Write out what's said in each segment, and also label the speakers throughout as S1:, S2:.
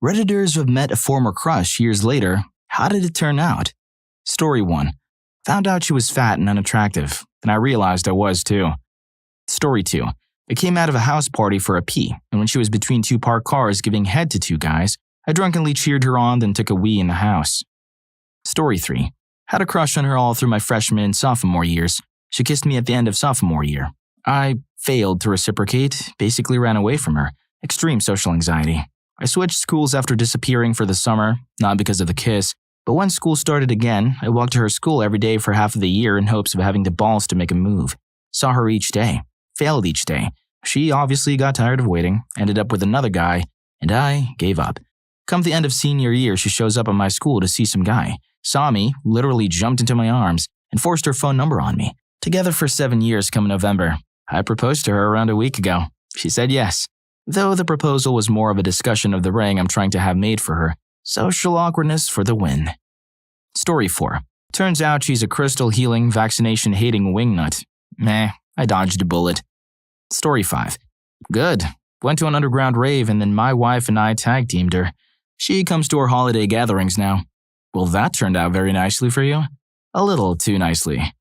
S1: Redditors have met a former crush years later. How did it turn out? Story 1. Found out she was fat and unattractive, and I realized I was too. Story 2. I came out of a house party for a pee, and when she was between two parked cars giving head to two guys, I drunkenly cheered her on, then took a wee in the house. Story 3. Had a crush on her all through my freshman and sophomore years. She kissed me at the end of sophomore year. I failed to reciprocate, basically ran away from her. Extreme social anxiety. I switched schools after disappearing for the summer, not because of the kiss, but when school started again, I walked to her school every day for half of the year in hopes of having the balls to make a move. Saw her each day. Failed each day. She obviously got tired of waiting, ended up with another guy, and I gave up. Come the end of senior year, she shows up at my school to see some guy. Saw me, literally jumped into my arms, and forced her phone number on me. Together for 7 years come November. I proposed to her around a week ago. She said yes. Though the proposal was more of a discussion of the ring I'm trying to have made for her. Social awkwardness for the win. Story 4. Turns out she's a crystal-healing, vaccination-hating wingnut. Meh, I dodged a bullet. Story 5. Good. Went to an underground rave and then my wife and I tag-teamed her. She comes to our holiday gatherings now. Well, that turned out very nicely for you. A little too nicely.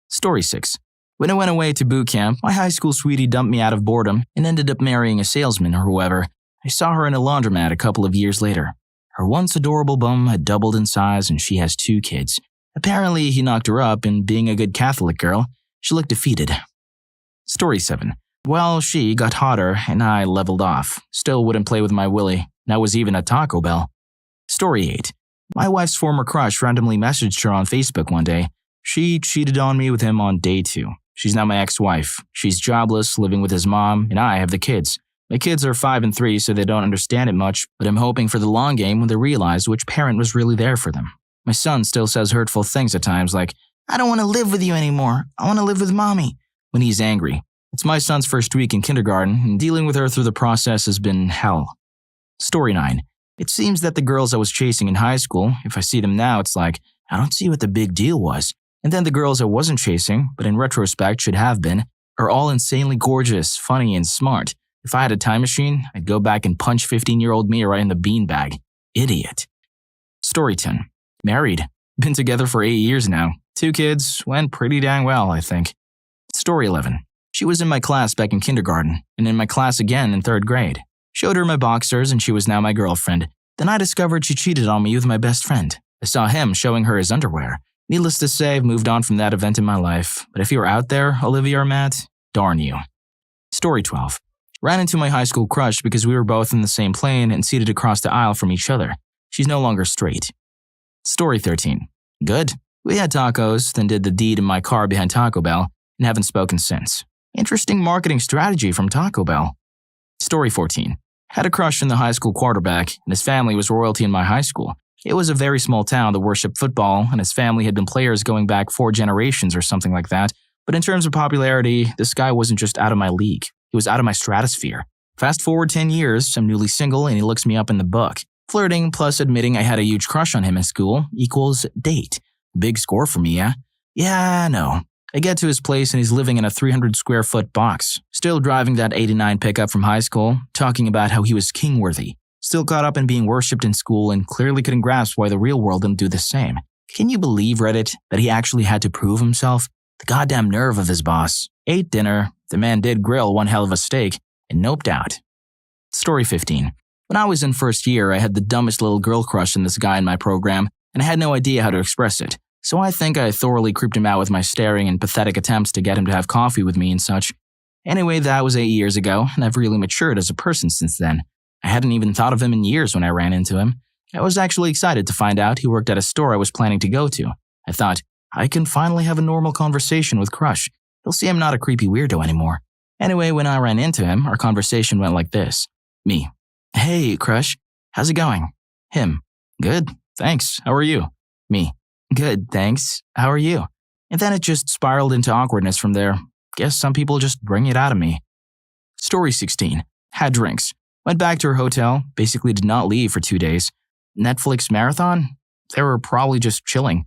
S1: Story 6. When I went away to boot camp, my high school sweetie dumped me out of boredom and ended up marrying a salesman or whoever. I saw her in a laundromat a couple of years later. Her once adorable bum had doubled in size and she has 2 kids. Apparently, he knocked her up, and being a good Catholic girl, she looked defeated. Story 7. Well, she got hotter and I leveled off. Still wouldn't play with my willy. That was even at Taco Bell. Story 8. My wife's former crush randomly messaged her on Facebook one day. She cheated on me with him on day 2. She's now my ex-wife. She's jobless, living with his mom, and I have the kids. My kids are 5 and 3, so they don't understand it much, but I'm hoping for the long game when they realize which parent was really there for them. My son still says hurtful things at times like, "I don't want to live with you anymore. I want to live with mommy," when he's angry. It's my son's first week in kindergarten, and dealing with her through the process has been hell. Story 9. It seems that the girls I was chasing in high school, if I see them now, it's like, I don't see what the big deal was. And then the girls I wasn't chasing, but in retrospect should have been, are all insanely gorgeous, funny, and smart. If I had a time machine, I'd go back and punch 15-year-old me right in the beanbag. Idiot. Story 10. Married. Been together for 8 years now. 2 kids. Went pretty dang well, I think. Story 11. She was in my class back in kindergarten, and in my class again in 3rd grade. Showed her my boxers, and she was now my girlfriend. Then I discovered she cheated on me with my best friend. I saw him showing her his underwear. Needless to say, I've moved on from that event in my life. But if you're out there, Olivia or Matt, darn you. Story 12. Ran into my high school crush because we were both in the same plane and seated across the aisle from each other. She's no longer straight. Story 13. Good. We had tacos, then did the deed in my car behind Taco Bell, and haven't spoken since. Interesting marketing strategy from Taco Bell. Story 14. Had a crush on the high school quarterback, and his family was royalty in my high school. It was a very small town that worshipped football, and his family had been players going back 4 generations or something like that. But in terms of popularity, this guy wasn't just out of my league. He was out of my stratosphere. Fast forward 10 years, I'm newly single, and he looks me up in the book. Flirting plus admitting I had a huge crush on him in school equals date. Big score for me, yeah? Yeah, I know. I get to his place and he's living in a 300-square-foot box. Still driving that 89 pickup from high school, talking about how he was king-worthy. Still caught up in being worshipped in school and clearly couldn't grasp why the real world didn't do the same. Can you believe, Reddit, that he actually had to prove himself? The goddamn nerve of his boss. Ate dinner, the man did grill one hell of a steak, and noped out. Story 15. When I was in first year, I had the dumbest little girl crush on this guy in my program, and I had no idea how to express it. So I think I thoroughly creeped him out with my staring and pathetic attempts to get him to have coffee with me and such. Anyway, that was 8 years ago, and I've really matured as a person since then. I hadn't even thought of him in years when I ran into him. I was actually excited to find out he worked at a store I was planning to go to. I thought, I can finally have a normal conversation with Crush. He'll see I'm not a creepy weirdo anymore. Anyway, when I ran into him, our conversation went like this. Me. Hey, Crush. How's it going? Him. Good. Thanks. How are you? Me. Good, thanks. How are you? And then it just spiraled into awkwardness from there. Guess some people just bring it out of me. Story 16. Had drinks. Went back to her hotel. Basically did not leave for 2 days. Netflix marathon? They were probably just chilling.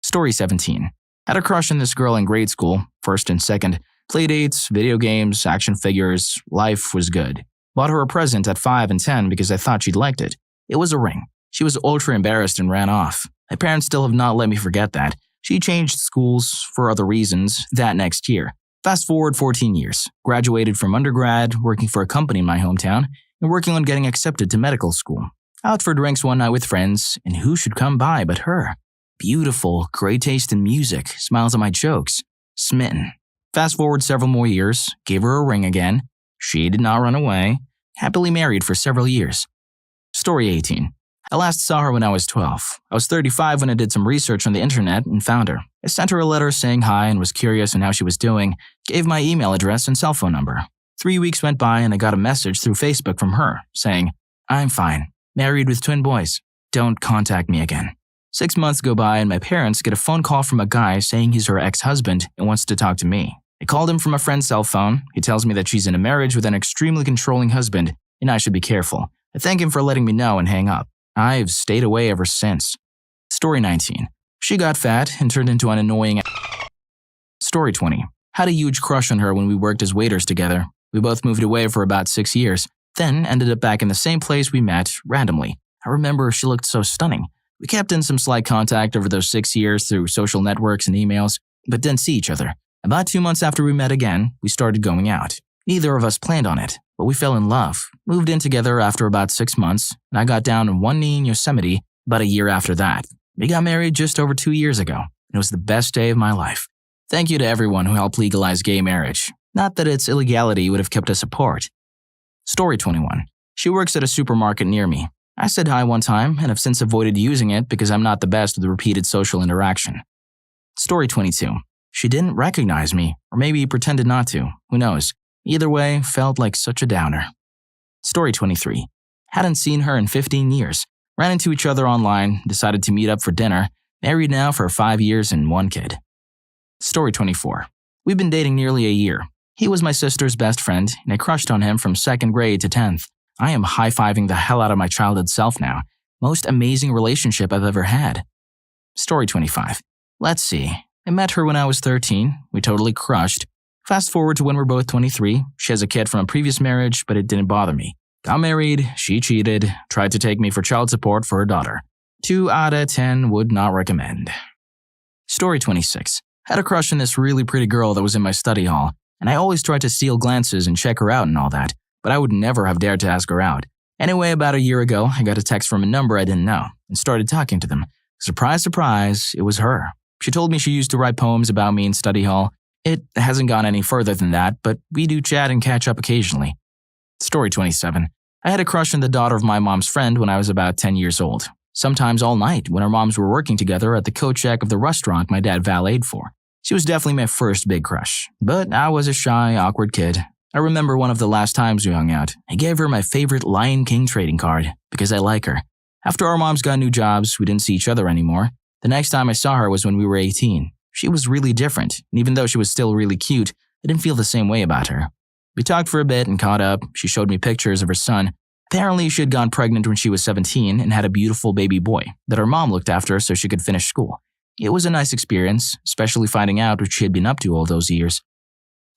S1: Story 17. Had a crush on this girl in grade school, first and second. Playdates, video games, action figures. Life was good. Bought her a present at 5 and 10 because I thought she'd liked it. It was a ring. She was ultra embarrassed and ran off. My parents still have not let me forget that. She changed schools for other reasons that next year. Fast forward 14 years. Graduated from undergrad, working for a company in my hometown, and working on getting accepted to medical school. Out for drinks one night with friends, and who should come by but her? Beautiful, great taste in music, smiles at my jokes. Smitten. Fast forward several more years, gave her a ring again. She did not run away. Happily married for several years. Story 18. I last saw her when I was 12. I was 35 when I did some research on the internet and found her. I sent her a letter saying hi and was curious on how she was doing, gave my email address and cell phone number. 3 weeks went by and I got a message through Facebook from her saying, "I'm fine. Married with twin boys. Don't contact me again." 6 months go by and my parents get a phone call from a guy saying he's her ex-husband and wants to talk to me. I called him from a friend's cell phone. He tells me that she's in a marriage with an extremely controlling husband and I should be careful. I thank him for letting me know and hang up. I've stayed away ever since. Story 19. She got fat and turned into an annoying. Story 20. Had a huge crush on her when we worked as waiters together. We both moved away for about 6 years, then ended up back in the same place we met randomly. I remember she looked so stunning. We kept in some slight contact over those 6 years through social networks and emails, but didn't see each other. About 2 months after we met again, we started going out. Neither of us planned on it, but we fell in love. Moved in together after about 6 months, and I got down on one knee in Yosemite about a year after that. We got married just over 2 years ago, and it was the best day of my life. Thank you to everyone who helped legalize gay marriage. Not that its illegality would have kept us apart. Story 21. She works at a supermarket near me. I said hi one time and have since avoided using it because I'm not the best with repeated social interaction. Story 22. She didn't recognize me, or maybe pretended not to. Who knows? Either way, felt like such a downer. Story 23. Hadn't seen her in 15 years. Ran into each other online, decided to meet up for dinner. Married now for 5 years and 1 kid. Story 24. We've been dating nearly a year. He was my sister's best friend, and I crushed on him from 2nd grade to 10th. I am high-fiving the hell out of my childhood self now. Most amazing relationship I've ever had. Story 25. Let's see. I met her when I was 13. We totally crushed. Fast forward to when we're both 23. She has a kid from a previous marriage, but it didn't bother me. Got married, she cheated, tried to take me for child support for her daughter. 2 out of 10 would not recommend. Story 26. Had a crush on this really pretty girl that was in my study hall, and I always tried to steal glances and check her out and all that, but I would never have dared to ask her out. Anyway, about a year ago, I got a text from a number I didn't know and started talking to them. Surprise, surprise, it was her. She told me she used to write poems about me in study hall. It hasn't gone any further than that, but we do chat and catch up occasionally. Story 27. I had a crush on the daughter of my mom's friend when I was about 10 years old. Sometimes all night when our moms were working together at the coat check of the restaurant my dad valeted for. She was definitely my first big crush, but I was a shy, awkward kid. I remember one of the last times we hung out. I gave her my favorite Lion King trading card because I like her. After our moms got new jobs, we didn't see each other anymore. The next time I saw her was when we were 18. She was really different, and even though she was still really cute, I didn't feel the same way about her. We talked for a bit and caught up. She showed me pictures of her son. Apparently, she had gotten pregnant when she was 17 and had a beautiful baby boy that her mom looked after so she could finish school. It was a nice experience, especially finding out what she had been up to all those years.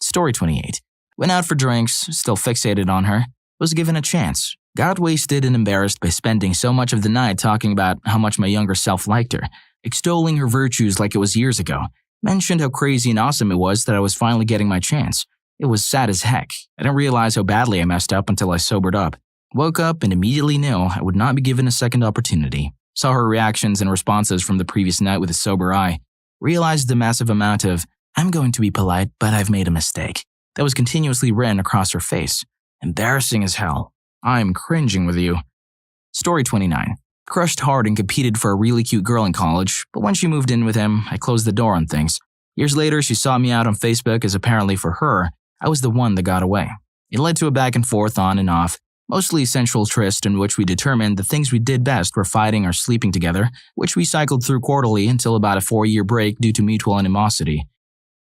S1: Story 28. Went out for drinks, still fixated on her. Was given a chance. Got wasted and embarrassed by spending so much of the night talking about how much my younger self liked her, extolling her virtues like it was years ago. Mentioned how crazy and awesome it was that I was finally getting my chance. It was sad as heck. I didn't realize how badly I messed up until I sobered up. Woke up and immediately knew I would not be given a second opportunity. Saw her reactions and responses from the previous night with a sober eye. Realized the massive amount of, "I'm going to be polite, but I've made a mistake," that was continuously written across her face. Embarrassing as hell. I'm cringing with you. Story 29. Crushed hard and competed for a really cute girl in college, but when she moved in with him, I closed the door on things. Years later, she saw me out on Facebook as apparently for her, I was the one that got away. It led to a back and forth on and off, mostly sensual tryst in which we determined the things we did best were fighting or sleeping together, which we cycled through quarterly until about a 4-year break due to mutual animosity.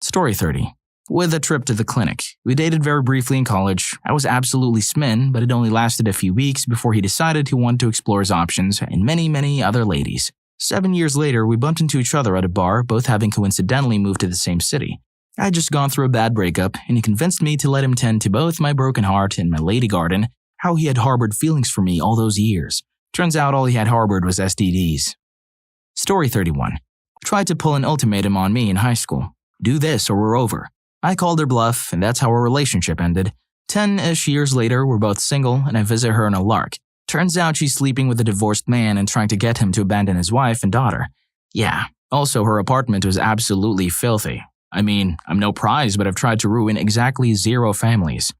S1: Story 30. With a trip to the clinic. We dated very briefly in college. I was absolutely smitten, but it only lasted a few weeks before he decided he wanted to explore his options and many other ladies. 7 years later, we bumped into each other at a bar, both having coincidentally moved to the same city. I had just gone through a bad breakup, and he convinced me to let him tend to both my broken heart and my lady garden, how he had harbored feelings for me all those years. Turns out all he had harbored was STDs. Story 31. Tried to pull an ultimatum on me in high school. Do this or we're over. I called her bluff, and that's how our relationship ended. 10-ish years later, we're both single, and I visit her on a lark. Turns out she's sleeping with a divorced man and trying to get him to abandon his wife and daughter. Yeah, also her apartment was absolutely filthy. I mean, I'm no prize, but I've tried to ruin exactly 0 families.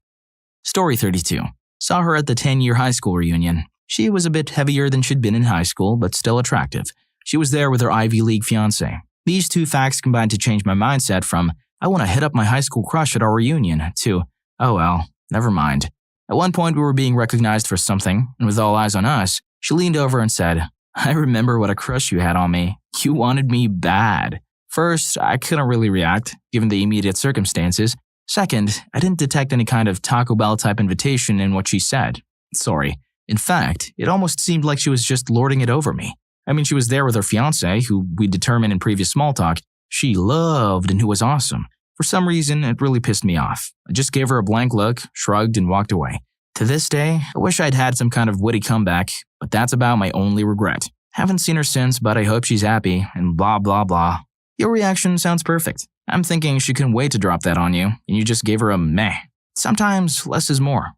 S1: Story 32. Saw her at the 10-year high school reunion. She was a bit heavier than she'd been in high school, but still attractive. She was there with her Ivy League fiancé. These 2 facts combined to change my mindset from, I want to hit up my high school crush at our reunion, to, oh well, never mind. At one point we were being recognized for something, and with all eyes on us, she leaned over and said, I remember what a crush you had on me. You wanted me bad. First, I couldn't really react, given the immediate circumstances. Second, I didn't detect any kind of Taco Bell type invitation in what she said. Sorry. In fact, it almost seemed like she was just lording it over me. I mean, she was there with her fiancé, who we determined in previous small talk she loved and who was awesome. For some reason, it really pissed me off. I just gave her a blank look, shrugged, and walked away. To this day, I wish I'd had some kind of witty comeback, but that's about my only regret. Haven't seen her since, but I hope she's happy, and blah blah blah. Your reaction sounds perfect. I'm thinking she couldn't wait to drop that on you, and you just gave her a meh. Sometimes less is more.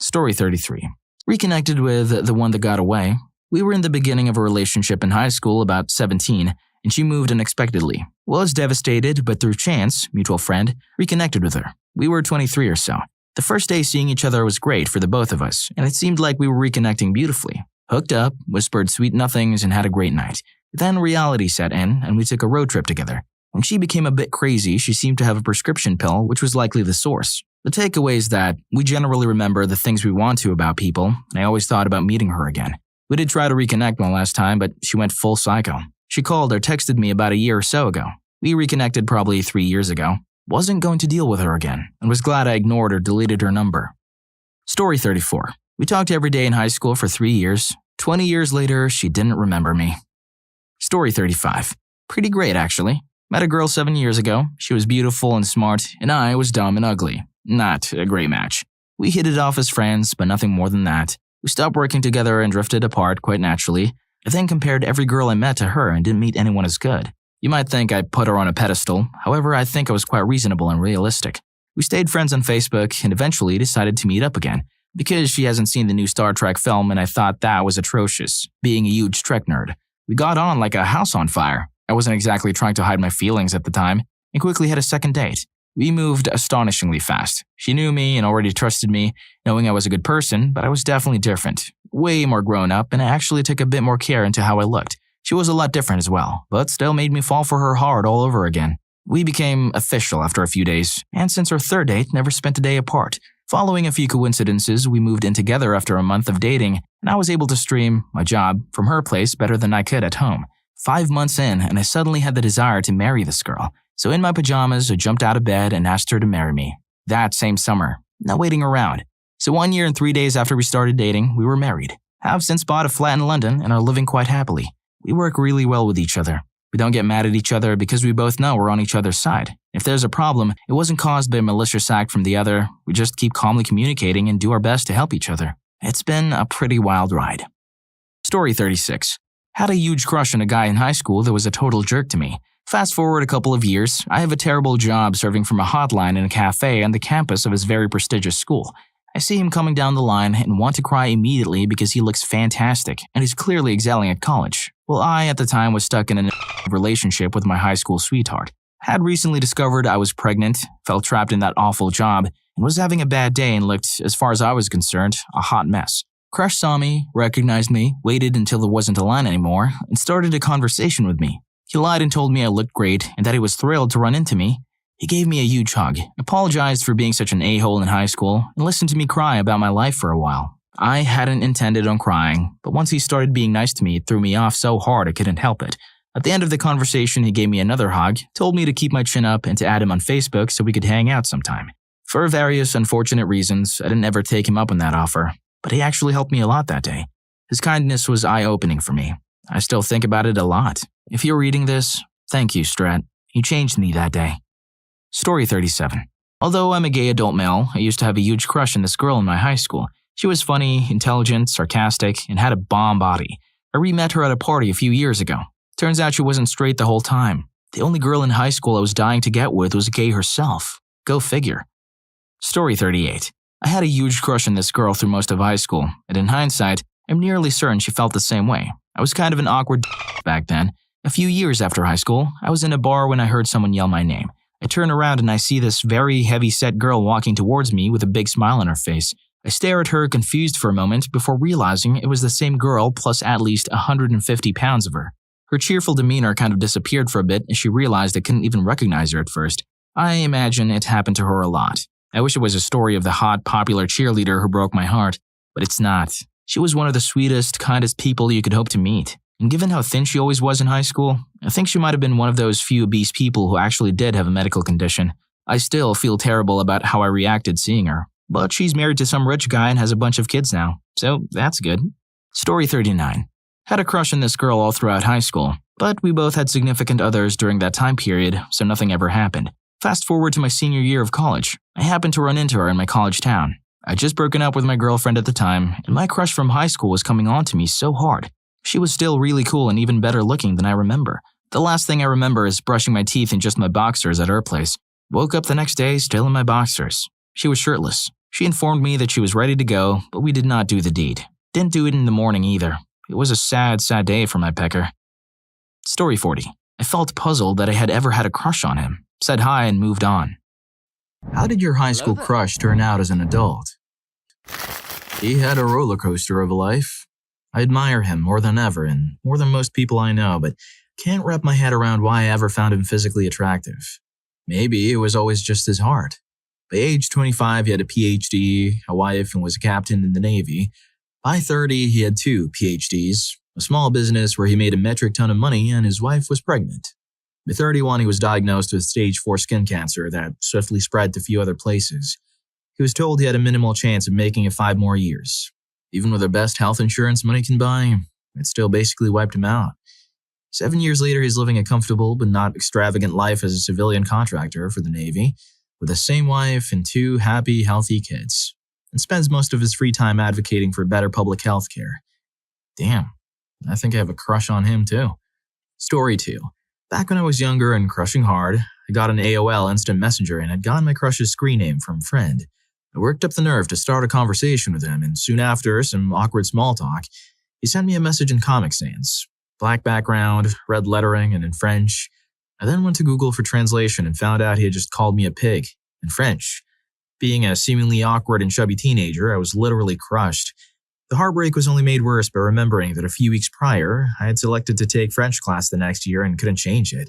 S1: Story 33. Reconnected with the one that got away. We were in the beginning of a relationship in high school, about 17, and she moved unexpectedly. Was devastated, but through chance, mutual friend, reconnected with her. We were 23 or so. The first day seeing each other was great for the both of us, and it seemed like we were reconnecting beautifully. Hooked up, whispered sweet nothings, and had a great night. Then reality set in, and we took a road trip together. When she became a bit crazy, she seemed to have a prescription pill, which was likely the source. The takeaway is that we generally remember the things we want to about people, and I always thought about meeting her again. We did try to reconnect one last time, but she went full psycho. She called or texted me about a year or so ago. We reconnected probably 3 years ago. Wasn't going to deal with her again, and was glad I ignored or deleted her number. Story 34. We talked every day in high school for 3 years. 20 years later, she didn't remember me. Story 35. Pretty great, actually. Met a girl 7 years ago. She was beautiful and smart, and I was dumb and ugly. Not a great match. We hit it off as friends, but nothing more than that. We stopped working together and drifted apart quite naturally. I then compared every girl I met to her and didn't meet anyone as good. You might think I put her on a pedestal, however I think I was quite reasonable and realistic. We stayed friends on Facebook and eventually decided to meet up again, because she hasn't seen the new Star Trek film and I thought that was atrocious, being a huge Trek nerd. We got on like a house on fire. I wasn't exactly trying to hide my feelings at the time, and quickly had a second date. We moved astonishingly fast. She knew me and already trusted me, knowing I was a good person, but I was definitely different. Way more grown up, and I actually took a bit more care into how I looked. She was a lot different as well, but still made me fall for her hard all over again. We became official after a few days, and since our third date, never spent a day apart. Following a few coincidences, we moved in together after a month of dating, and I was able to stream my job from her place better than I could at home. 5 months in, and I suddenly had the desire to marry this girl. So in my pajamas, I jumped out of bed and asked her to marry me. That same summer. No waiting around. So 1 year and 3 days after we started dating, we were married. Have since bought a flat in London and are living quite happily. We work really well with each other. We don't get mad at each other because we both know we're on each other's side. If there's a problem, it wasn't caused by a malicious act from the other. We just keep calmly communicating and do our best to help each other. It's been a pretty wild ride. Story 36. Had a huge crush on a guy in high school that was a total jerk to me. Fast forward a couple of years, I have a terrible job serving from a hotline in a cafe on the campus of his very prestigious school. I see him coming down the line and want to cry immediately because he looks fantastic and he's clearly excelling at college. Well, I, at the time, was stuck in a relationship with my high school sweetheart. Had recently discovered I was pregnant, felt trapped in that awful job, and was having a bad day and looked, as far as I was concerned, a hot mess. Crush saw me, recognized me, waited until there wasn't a line anymore, and started a conversation with me. He lied and told me I looked great and that he was thrilled to run into me. He gave me a huge hug, apologized for being such an a-hole in high school, and listened to me cry about my life for a while. I hadn't intended on crying, but once he started being nice to me, it threw me off so hard I couldn't help it. At the end of the conversation, he gave me another hug, told me to keep my chin up and to add him on Facebook so we could hang out sometime. For various unfortunate reasons, I didn't ever take him up on that offer, but he actually helped me a lot that day. His kindness was eye-opening for me. I still think about it a lot. If you're reading this, thank you, Strat. You changed me that day. Story 37. Although I'm a gay adult male, I used to have a huge crush on this girl in my high school. She was funny, intelligent, sarcastic, and had a bomb body. I re-met her at a party a few years ago. Turns out she wasn't straight the whole time. The only girl in high school I was dying to get with was gay herself. Go figure. Story 38. I had a huge crush on this girl through most of high school, and in hindsight, I'm nearly certain she felt the same way. I was kind of an awkward back then. A few years after high school, I was in a bar when I heard someone yell my name. I turn around and I see this very heavy-set girl walking towards me with a big smile on her face. I stare at her confused for a moment before realizing it was the same girl plus at least 150 pounds of her. Her cheerful demeanor kind of disappeared for a bit as she realized I couldn't even recognize her at first. I imagine it happened to her a lot. I wish it was a story of the hot, popular cheerleader who broke my heart, but it's not. She was one of the sweetest, kindest people you could hope to meet. And given how thin she always was in high school, I think she might have been one of those few obese people who actually did have a medical condition. I still feel terrible about how I reacted seeing her, but she's married to some rich guy and has a bunch of kids now, so that's good. Story 39. Had a crush on this girl all throughout high school, but we both had significant others during that time period, so nothing ever happened. Fast forward to my senior year of college. I happened to run into her in my college town. I'd just broken up with my girlfriend at the time, and my crush from high school was coming on to me so hard. She was still really cool and even better looking than I remember. The last thing I remember is brushing my teeth in just my boxers at her place. Woke up the next day still in my boxers. She was shirtless. She informed me that she was ready to go, but we did not do the deed. Didn't do it in the morning either. It was a sad, sad day for my pecker. Story 40. I felt puzzled that I had ever had a crush on him. Said hi and moved on. How did your high school crush turn out as an adult? He had a roller coaster of a life. I admire him more than ever and more than most people I know, but can't wrap my head around why I ever found him physically attractive. Maybe it was always just his heart. By age 25, he had a PhD, a wife, and was a captain in the Navy. By 30, he had 2 PhDs, a small business where he made a metric ton of money, and his wife was pregnant. By 31, he was diagnosed with stage 4 skin cancer that swiftly spread to a few other places. He was told he had a minimal chance of making it 5 more years. Even with the best health insurance money can buy, it still basically wiped him out. 7 years later, he's living a comfortable but not extravagant life as a civilian contractor for the Navy, with the same wife and 2 happy, healthy kids, and spends most of his free time advocating for better public health care. Damn, I think I have a crush on him too. Story 2. Back when I was younger and crushing hard, I got an AOL instant messenger and had gotten my crush's screen name from friend. I worked up the nerve to start a conversation with him, and soon after some awkward small talk, he sent me a message in Comic Sans. Black background, red lettering, and in French. I then went to Google for translation and found out he had just called me a pig, in French. Being a seemingly awkward and chubby teenager, I was literally crushed. The heartbreak was only made worse by remembering that a few weeks prior, I had selected to take French class the next year and couldn't change it.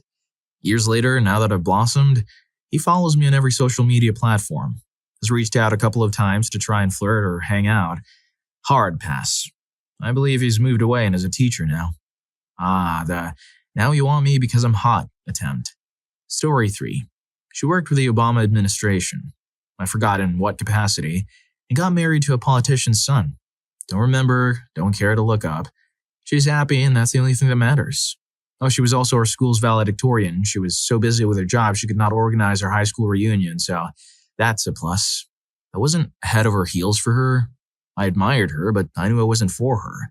S1: Years later, now that I've blossomed, he follows me on every social media platform. Has reached out a couple of times to try and flirt or hang out. Hard pass. I believe he's moved away and is a teacher now. The "now you want me because I'm hot" attempt. Story 3. She worked with the Obama administration. I forgot in what capacity, and got married to a politician's son. Don't remember, don't care to look up. She's happy and that's the only thing that matters. Oh, she was also our school's valedictorian. She was so busy with her job she could not organize her high school reunion, so that's a plus. I wasn't head over heels for her. I admired her, but I knew I wasn't for her.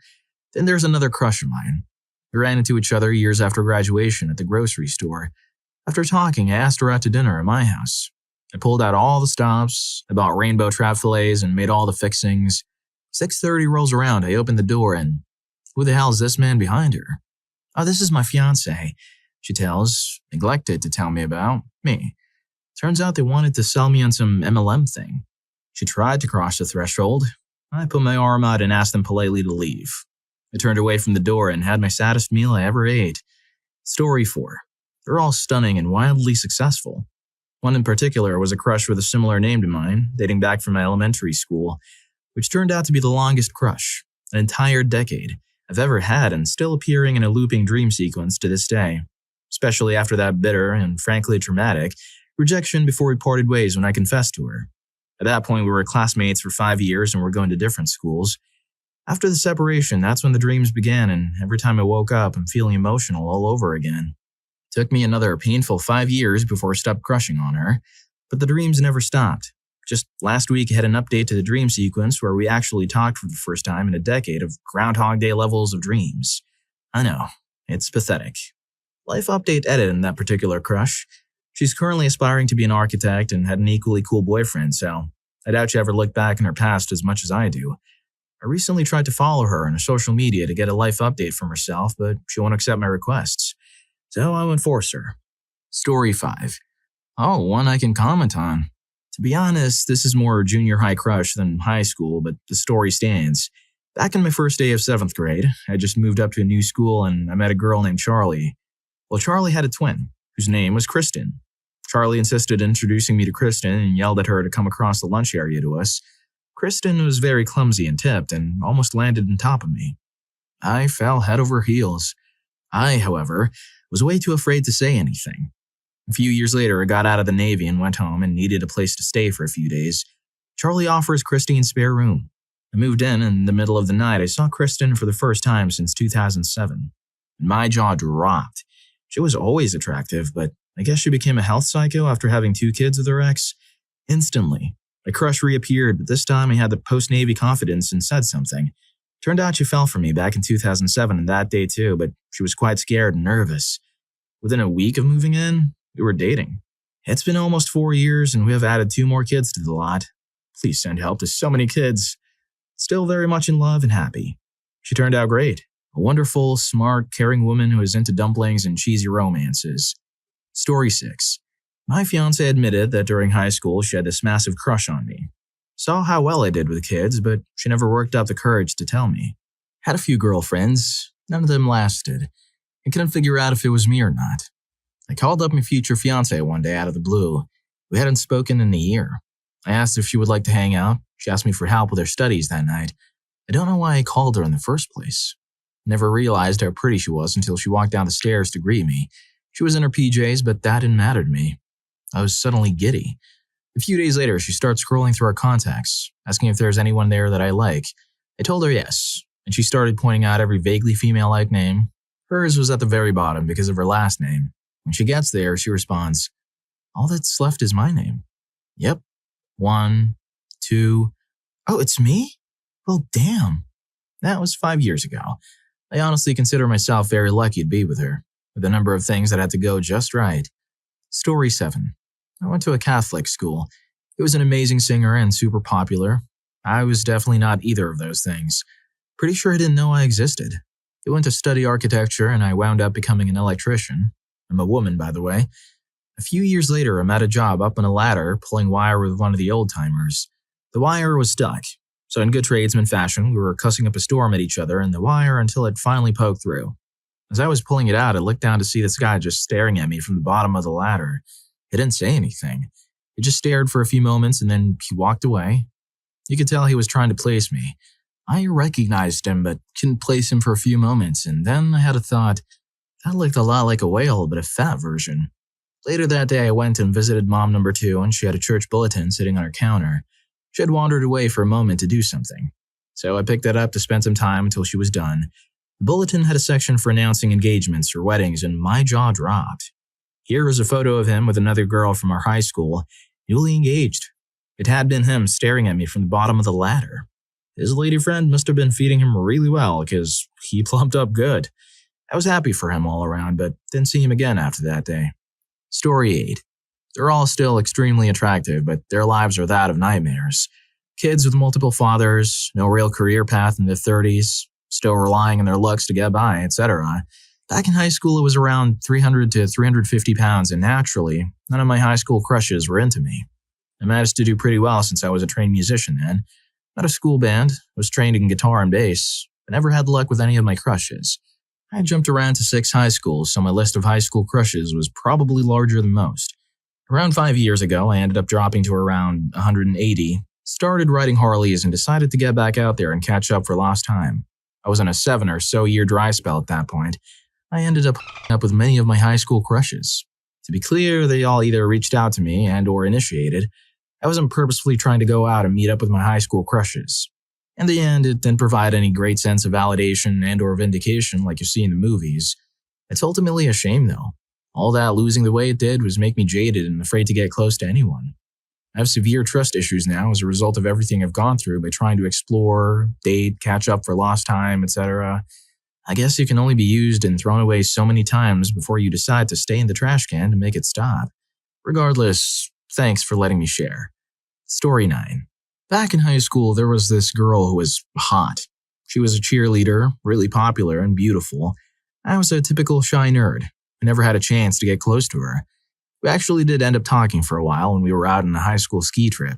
S1: Then there's another crush of mine. We ran into each other years after graduation at the grocery store. After talking, I asked her out to dinner at my house. I pulled out all the stops, I bought rainbow trout fillets and made all the fixings. 6:30 rolls around, I open the door and who the hell is this man behind her? Oh, this is my fiancé, she tells, neglected to tell me about me. Turns out they wanted to sell me on some MLM thing. She tried to cross the threshold. I put my arm out and asked them politely to leave. I turned away from the door and had my saddest meal I ever ate. Story 4. They're all stunning and wildly successful. One in particular was a crush with a similar name to mine, dating back from my elementary school, which turned out to be the longest crush, an entire decade, I've ever had and still appearing in a looping dream sequence to this day, especially after that bitter and frankly traumatic rejection before we parted ways when I confessed to her. At that point, we were classmates for 5 years and were going to different schools. After the separation, that's when the dreams began, and every time I woke up, I'm feeling emotional all over again. Took me another painful 5 years before I stopped crushing on her, but the dreams never stopped. Just last week, I had an update to the dream sequence where we actually talked for the first time in a decade of Groundhog Day levels of dreams. I know, it's pathetic. Life update edit in that particular crush. She's currently aspiring to be an architect and had an equally cool boyfriend, so I doubt she ever looked back in her past as much as I do. I recently tried to follow her on social media to get a life update from herself, but she won't accept my requests. So I won't force her. Story 5. Oh, one I can comment on. To be honest, this is more junior high crush than high school, but the story stands. Back in my first day of 7th grade, I just moved up to a new school and I met a girl named Charlie. Well, Charlie had a twin, whose name was Kristen. Charlie insisted on introducing me to Kristen and yelled at her to come across the lunch area to us. Kristen was very clumsy and tipped and almost landed on top of me. I fell head over heels. I, however, was way too afraid to say anything. A few years later, I got out of the Navy and went home and needed a place to stay for a few days. Charlie offers Christine's spare room. I moved in the middle of the night, I saw Kristen for the first time since 2007. And my jaw dropped. She was always attractive, but I guess she became a health psycho after having 2 kids with her ex. Instantly, my crush reappeared, but this time I had the post-Navy confidence and said something. Turned out she fell for me back in 2007 and that day too, but she was quite scared and nervous. Within a week of moving in, we were dating. It's been almost 4 years and we have added 2 more kids to the lot. Please send help to so many kids. Still very much in love and happy. She turned out great. A wonderful, smart, caring woman who is into dumplings and cheesy romances. Story 6. My fiancée admitted that during high school she had this massive crush on me. Saw how well I did with kids, but she never worked up the courage to tell me. Had a few girlfriends. None of them lasted. I couldn't figure out if it was me or not. I called up my future fiancée one day out of the blue. We hadn't spoken in a year. I asked if she would like to hang out. She asked me for help with her studies that night. I don't know why I called her in the first place. Never realized how pretty she was until she walked down the stairs to greet me. She was in her PJs, but that didn't matter to me. I was suddenly giddy. A few days later, she starts scrolling through our contacts, asking if there's anyone there that I like. I told her yes, and she started pointing out every vaguely female-like name. Hers was at the very bottom because of her last name. When she gets there, she responds, "All that's left is my name." Yep. 1, 2. Oh, it's me? Well, damn. That was 5 years ago. I honestly consider myself very lucky to be with her, with a number of things that had to go just right. Story 7. I went to a Catholic school. It was an amazing singer and super popular. I was definitely not either of those things. Pretty sure I didn't know I existed. I went to study architecture and I wound up becoming an electrician. I'm a woman, by the way. A few years later, I met a job up on a ladder pulling wire with one of the old-timers. The wire was stuck, so in good tradesman fashion, we were cussing up a storm at each other and the wire until it finally poked through. As I was pulling it out, I looked down to see this guy just staring at me from the bottom of the ladder. He didn't say anything. He just stared for a few moments and then he walked away. You could tell he was trying to place me. I recognized him but couldn't place him for a few moments, and then I had a thought. That looked a lot like a whale, but a fat version. Later that day, I went and visited mom number 2, and she had a church bulletin sitting on her counter. She had wandered away for a moment to do something. So I picked it up to spend some time until she was done. The bulletin had a section for announcing engagements or weddings, and my jaw dropped. Here was a photo of him with another girl from our high school, newly engaged. It had been him staring at me from the bottom of the ladder. His lady friend must have been feeding him really well, because he plumped up good. I was happy for him all around, but didn't see him again after that day. Story 8. They're all still extremely attractive, but their lives are that of nightmares. Kids with multiple fathers, no real career path in their 30s, still relying on their looks to get by, etc. Back in high school, it was around 300 to 350 pounds, and naturally, none of my high school crushes were into me. I managed to do pretty well since I was a trained musician then. Not a school band, was trained in guitar and bass, but never had luck with any of my crushes. I jumped around to 6 high schools, so my list of high school crushes was probably larger than most. Around 5 years ago, I ended up dropping to around 180, started riding Harleys, and decided to get back out there and catch up for lost time. I was in a 7 or so year dry spell at that point. I ended up hooking up with many of my high school crushes. To be clear, they all either reached out to me and or initiated. I wasn't purposefully trying to go out and meet up with my high school crushes. In the end, it didn't provide any great sense of validation and or vindication like you see in the movies. It's ultimately a shame though. All that losing the way it did was make me jaded and afraid to get close to anyone. I have severe trust issues now as a result of everything I've gone through by trying to explore, date, catch up for lost time, etc. I guess it can only be used and thrown away so many times before you decide to stay in the trash can to make it stop. Regardless, thanks for letting me share. Story 9. Back in high school, there was this girl who was hot. She was a cheerleader, really popular and beautiful. I was a typical shy nerd. I never had a chance to get close to her. We actually did end up talking for a while when we were out on a high school ski trip.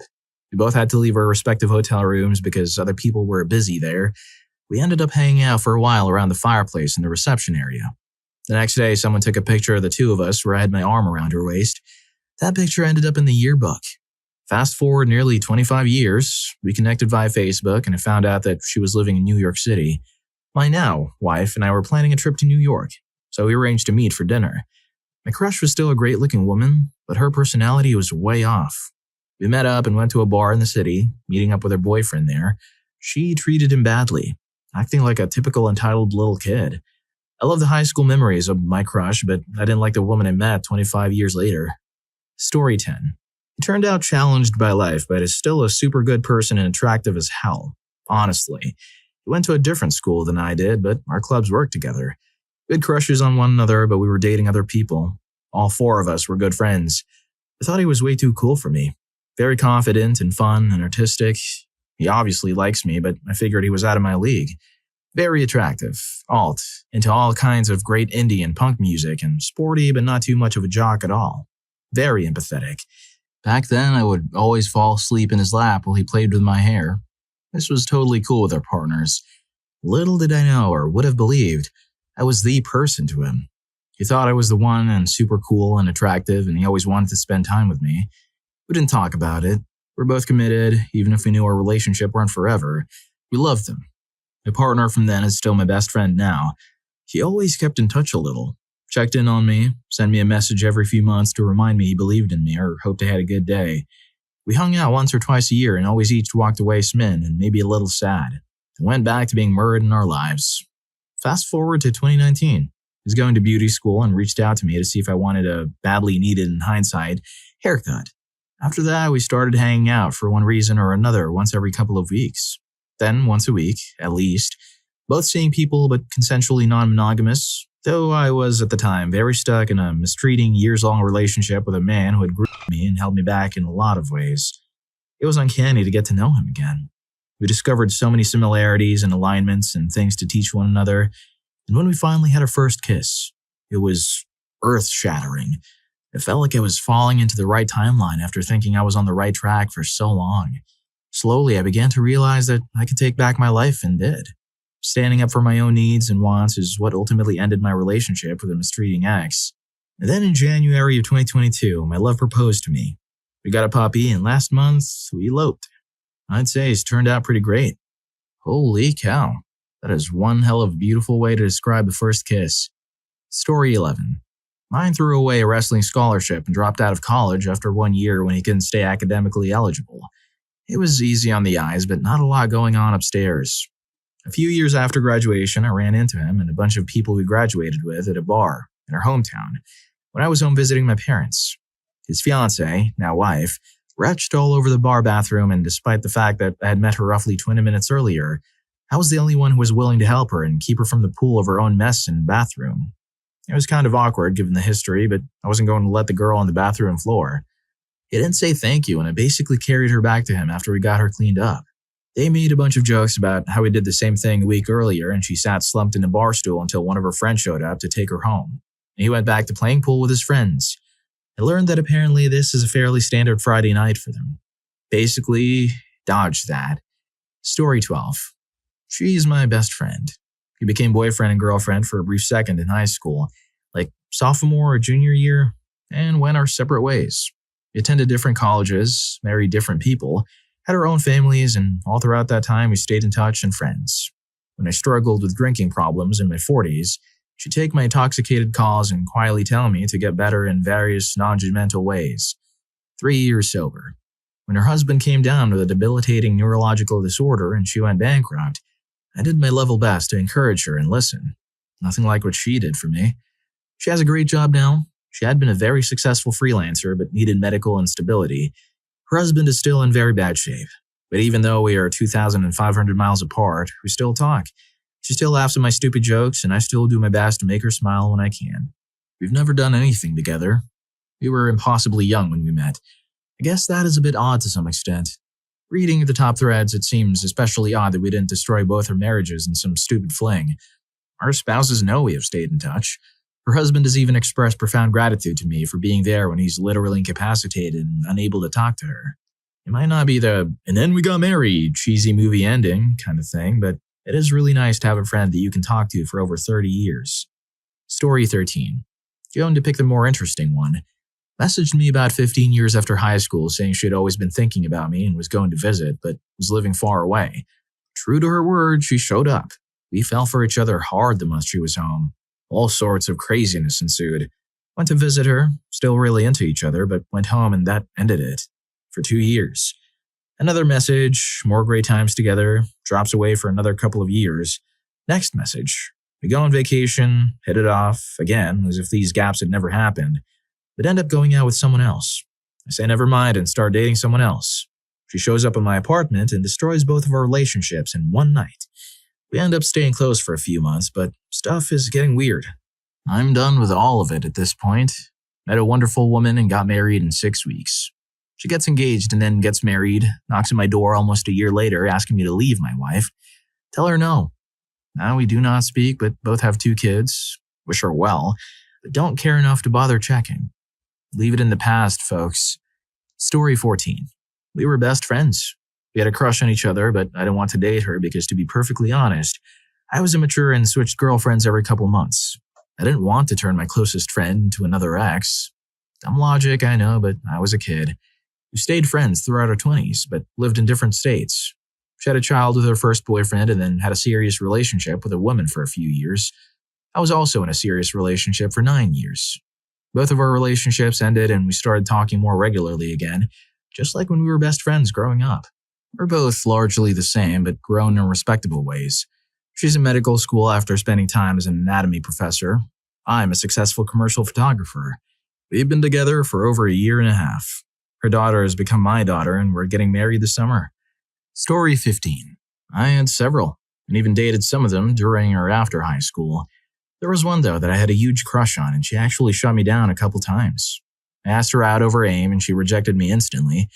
S1: We both had to leave our respective hotel rooms because other people were busy there. We ended up hanging out for a while around the fireplace in the reception area. The next day, someone took a picture of the two of us where I had my arm around her waist. That picture ended up in the yearbook. Fast forward nearly 25 years, we connected via Facebook and I found out that she was living in New York City. My now wife and I were planning a trip to New York, so we arranged to meet for dinner. My crush was still a great-looking woman, but her personality was way off. We met up and went to a bar in the city, meeting up with her boyfriend there. She treated him badly, acting like a typical entitled little kid. I love the high school memories of my crush, but I didn't like the woman I met 25 years later. Story 10. He turned out challenged by life, but is still a super good person and attractive as hell. Honestly. He went to a different school than I did, but our clubs worked together. We had crushes on one another, but we were dating other people. All four of us were good friends. I thought he was way too cool for me. Very confident and fun and artistic. He obviously likes me, but I figured he was out of my league. Very attractive, alt, into all kinds of great indie and punk music, and sporty but not too much of a jock at all. Very empathetic. Back then, I would always fall asleep in his lap while he played with my hair. This was totally cool with our partners. Little did I know or would have believed I was the person to him. He thought I was the one and super cool and attractive, and he always wanted to spend time with me. We didn't talk about it. We're both committed, even if we knew our relationship weren't forever. We loved him. My partner from then is still my best friend now. He always kept in touch a little. Checked in on me, sent me a message every few months to remind me he believed in me or hoped I had a good day. We hung out once or twice a year and always each walked away smitten and maybe a little sad. And went back to being mired in our lives. Fast forward to 2019. He was going to beauty school and reached out to me to see if I wanted a badly needed, in hindsight, haircut. After that, we started hanging out for one reason or another once every couple of weeks. Then once a week, at least. Both seeing people but consensually non-monogamous, though I was at the time very stuck in a mistreating years-long relationship with a man who had groomed me and held me back in a lot of ways. It was uncanny to get to know him again. We discovered so many similarities and alignments and things to teach one another, and when we finally had our first kiss, it was earth-shattering. It felt like I was falling into the right timeline after thinking I was on the right track for so long. Slowly, I began to realize that I could take back my life and did. Standing up for my own needs and wants is what ultimately ended my relationship with a mistreating ex. And then in January of 2022, my love proposed to me. We got a puppy, and last month, we eloped. I'd say it's turned out pretty great. Holy cow. That is one hell of a beautiful way to describe the first kiss. Story 11. Mine threw away a wrestling scholarship and dropped out of college after 1 year when he couldn't stay academically eligible. It was easy on the eyes, but not a lot going on upstairs. A few years after graduation, I ran into him and a bunch of people we graduated with at a bar in our hometown when I was home visiting my parents. His fiancée, now wife, retched all over the bar bathroom, and despite the fact that I had met her roughly 20 minutes earlier, I was the only one who was willing to help her and keep her from the pool of her own mess in the bathroom. It was kind of awkward given the history, but I wasn't going to let the girl on the bathroom floor. He didn't say thank you, and I basically carried her back to him after we got her cleaned up. They made a bunch of jokes about how he did the same thing a week earlier, and she sat slumped in a bar stool until one of her friends showed up to take her home. He went back to playing pool with his friends. I learned that apparently this is a fairly standard Friday night for them. Basically, dodged that. Story 12. She's my best friend. We became boyfriend and girlfriend for a brief second in high school, like sophomore or junior year, and went our separate ways. We attended different colleges, married different people, had our own families, and all throughout that time we stayed in touch and friends. When I struggled with drinking problems in my 40s, she'd take my intoxicated calls and quietly tell me to get better in various non-judgmental ways. 3 years sober. When her husband came down with a debilitating neurological disorder and she went bankrupt, I did my level best to encourage her and listen. Nothing like what she did for me. She has a great job now. She had been a very successful freelancer but needed medical instability. Her husband is still in very bad shape, but even though we are 2,500 miles apart, we still talk. She still laughs at my stupid jokes, and I still do my best to make her smile when I can. We've never done anything together. We were impossibly young when we met. I guess that is a bit odd to some extent. Reading the top threads, it seems especially odd that we didn't destroy both our marriages in some stupid fling. Our spouses know we have stayed in touch. Her husband has even expressed profound gratitude to me for being there when he's literally incapacitated and unable to talk to her. It might not be the "and then we got married" cheesy movie ending kind of thing, but it is really nice to have a friend that you can talk to for over 30 years. Story 13. Going to pick the more interesting one. Messaged me about 15 years after high school saying she had always been thinking about me and was going to visit, but was living far away. True to her word, she showed up. We fell for each other hard the month she was home. All sorts of craziness ensued. Went to visit her, still really into each other, but went home and that ended it. For 2 years. Another message, more great times together, drops away for another couple of years. Next message. We go on vacation, hit it off, again, as if these gaps had never happened, but end up going out with someone else. I say never mind and start dating someone else. She shows up in my apartment and destroys both of our relationships in one night. We end up staying close for a few months, but stuff is getting weird. I'm done with all of it at this point. Met a wonderful woman and got married in 6 weeks. She gets engaged and then gets married, knocks at my door almost a year later asking me to leave my wife. Tell her no. Now we do not speak, but both have 2 kids, wish her well, but don't care enough to bother checking. Leave it in the past, folks. Story 14. We were best friends. We had a crush on each other, but I didn't want to date her because, to be perfectly honest, I was immature and switched girlfriends every couple months. I didn't want to turn my closest friend into another ex. Dumb logic, I know, but I was a kid. We stayed friends throughout our 20s, but lived in different states. She had a child with her first boyfriend and then had a serious relationship with a woman for a few years. I was also in a serious relationship for 9 years. Both of our relationships ended and we started talking more regularly again, just like when we were best friends growing up. We're both largely the same, but grown in respectable ways. She's in medical school after spending time as an anatomy professor. I'm a successful commercial photographer. We've been together for over a year and a half. Her daughter has become my daughter, and we're getting married this summer. Story 15. I had several, and even dated some of them during or after high school. There was one, though, that I had a huge crush on, and she actually shut me down a couple times. I asked her out over AIM, and she rejected me instantly.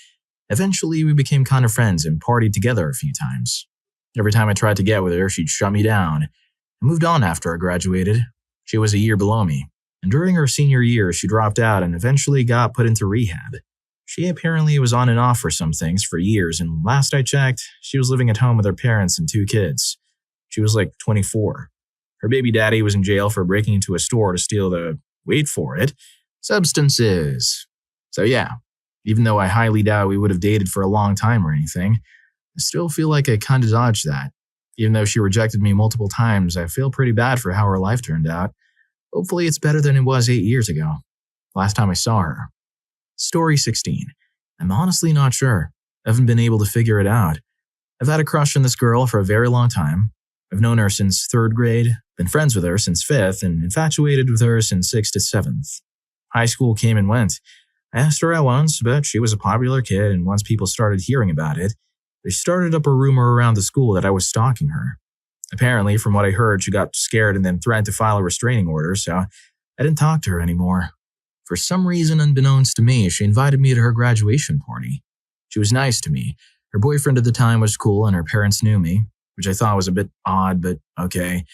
S1: Eventually, we became kind of friends and partied together a few times. Every time I tried to get with her, she'd shut me down. I moved on after I graduated. She was a year below me, and during her senior year, she dropped out and eventually got put into rehab. She apparently was on and off for some things for years, and last I checked, she was living at home with her parents and 2 kids. She was like 24. Her baby daddy was in jail for breaking into a store to steal the, wait for it, substances. So yeah, even though I highly doubt we would have dated for a long time or anything, I still feel like I kinda dodged that. Even though she rejected me multiple times, I feel pretty bad for how her life turned out. Hopefully it's better than it was 8 years ago, last time I saw her. Story 16. I'm honestly not sure. I haven't been able to figure it out. I've had a crush on this girl for a very long time. I've known her since 3rd grade, been friends with her since 5th, and infatuated with her since 6th to 7th. High school came and went. I asked her out once, but she was a popular kid, and once people started hearing about it, they started up a rumor around the school that I was stalking her. Apparently, from what I heard, she got scared and then threatened to file a restraining order, so I didn't talk to her anymore. For some reason unbeknownst to me, she invited me to her graduation party. She was nice to me. Her boyfriend at the time was cool and her parents knew me, which I thought was a bit odd, but okay.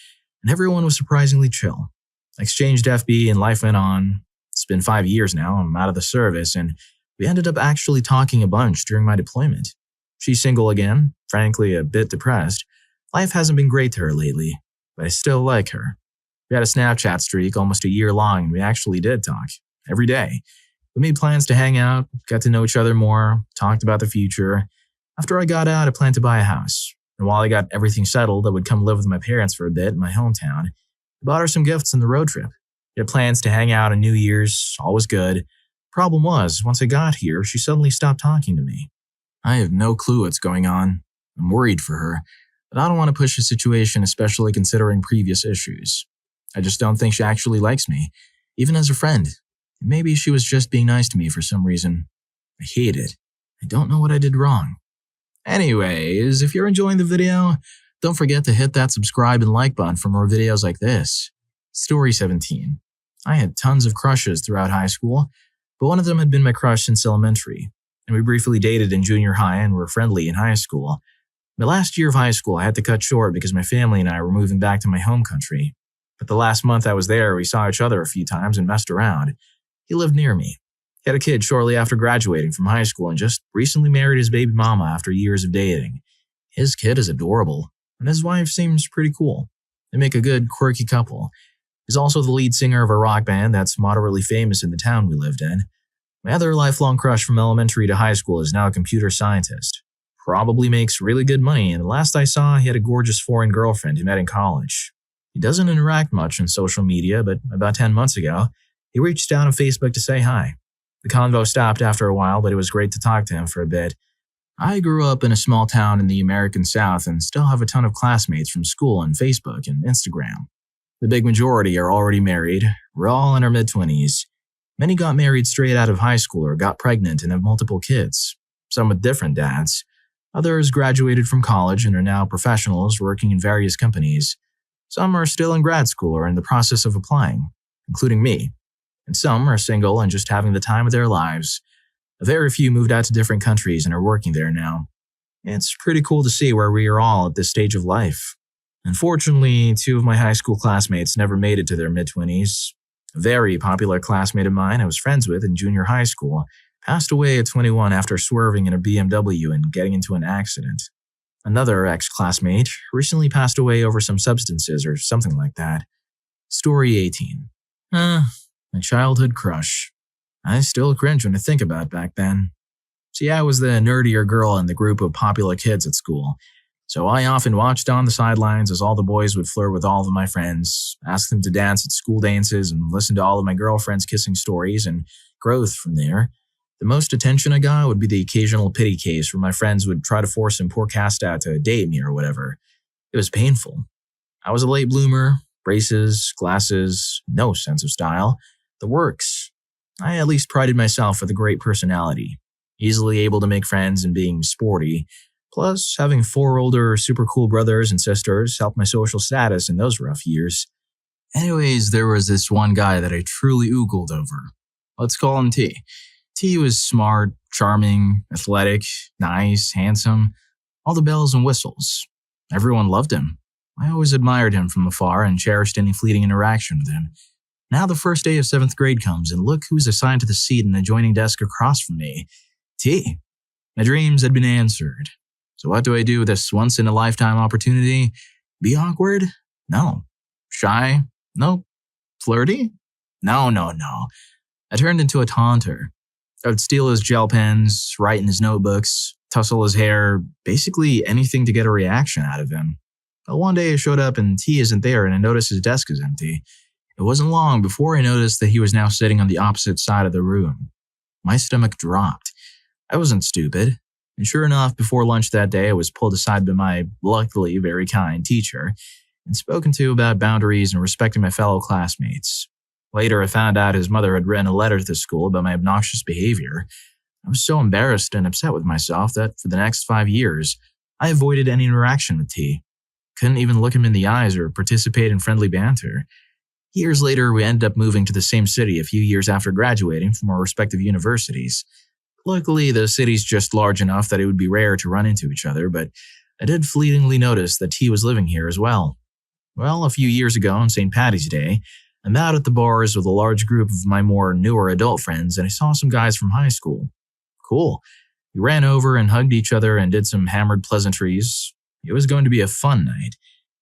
S1: And everyone was surprisingly chill. I exchanged FB and life went on. It's been 5 years now, I'm out of the service, and we ended up actually talking a bunch during my deployment. She's single again, frankly a bit depressed. Life hasn't been great to her lately, but I still like her. We had a Snapchat streak almost a year long and we actually did talk. Every day. We made plans to hang out, got to know each other more, talked about the future. After I got out, I planned to buy a house. And while I got everything settled, I would come live with my parents for a bit in my hometown. I bought her some gifts on the road trip. We had plans to hang out on New Year's, all was good. Problem was, once I got here, she suddenly stopped talking to me. I have no clue what's going on. I'm worried for her, but I don't want to push the situation, especially considering previous issues. I just don't think she actually likes me, even as a friend. Maybe she was just being nice to me for some reason. I hate it. I don't know what I did wrong. Anyways, if you're enjoying the video, don't forget to hit that subscribe and like button for more videos like this. Story 17. I had tons of crushes throughout high school, but one of them had been my crush since elementary, and we briefly dated in junior high and were friendly in high school. My last year of high school I had to cut short because my family and I were moving back to my home country. But the last month I was there, we saw each other a few times and messed around. He lived near me. He had a kid shortly after graduating from high school and just recently married his baby mama after years of dating. His kid is adorable, and his wife seems pretty cool. They make a good, quirky couple. He's also the lead singer of a rock band that's moderately famous in the town we lived in. My other lifelong crush from elementary to high school is now a computer scientist. Probably makes really good money, and the last I saw, he had a gorgeous foreign girlfriend he met in college. He doesn't interact much on social media, but about 10 months ago, he reached out on Facebook to say hi. The convo stopped after a while, but it was great to talk to him for a bit. I grew up in a small town in the American South and still have a ton of classmates from school on Facebook and Instagram. The big majority are already married. We're all in our mid-20s. Many got married straight out of high school or got pregnant and have multiple kids, some with different dads. Others graduated from college and are now professionals working in various companies. Some are still in grad school or in the process of applying, including me. And some are single and just having the time of their lives. Very few moved out to different countries and are working there now. It's pretty cool to see where we are all at this stage of life. Unfortunately, 2 of my high school classmates never made it to their mid-20s. A very popular classmate of mine I was friends with in junior high school passed away at 21 after swerving in a BMW and getting into an accident. Another ex-classmate recently passed away over some substances or something like that. Story 18. My childhood crush. I still cringe when I think about back then. See, I was the nerdier girl in the group of popular kids at school, so I often watched on the sidelines as all the boys would flirt with all of my friends, ask them to dance at school dances, and listen to all of my girlfriends' kissing stories and growth from there. The most attention I got would be the occasional pity case where my friends would try to force some poor cast-out to date me or whatever. It was painful. I was a late bloomer, braces, glasses, no sense of style. The works. I at least prided myself with a great personality, easily able to make friends and being sporty. Plus, having 4 older, super cool brothers and sisters helped my social status in those rough years. Anyways, there was this one guy that I truly oogled over. Let's call him T. T was smart, charming, athletic, nice, handsome, all the bells and whistles. Everyone loved him. I always admired him from afar and cherished any fleeting interaction with him. Now the first day of 7th grade comes, and look who's assigned to the seat in the adjoining desk across from me. T. My dreams had been answered. So what do I do with this once-in-a-lifetime opportunity? Be awkward? No. Shy? No. Flirty? No. I turned into a taunter. I would steal his gel pens, write in his notebooks, tussle his hair, basically anything to get a reaction out of him. But one day I showed up and T isn't there, and I noticed his desk is empty. It wasn't long before I noticed that he was now sitting on the opposite side of the room. My stomach dropped. I wasn't stupid. And sure enough, before lunch that day, I was pulled aside by my, luckily, very kind teacher and spoken to about boundaries and respecting my fellow classmates. Later, I found out his mother had written a letter to the school about my obnoxious behavior. I was so embarrassed and upset with myself that for the next 5 years, I avoided any interaction with T. Couldn't even look him in the eyes or participate in friendly banter. Years later, we ended up moving to the same city a few years after graduating from our respective universities. Luckily, the city's just large enough that it would be rare to run into each other, but I did fleetingly notice that T was living here as well. Well, a few years ago on St. Paddy's Day, I'm out at the bars with a large group of my more newer adult friends, and I saw some guys from high school. Cool. We ran over and hugged each other and did some hammered pleasantries. It was going to be a fun night.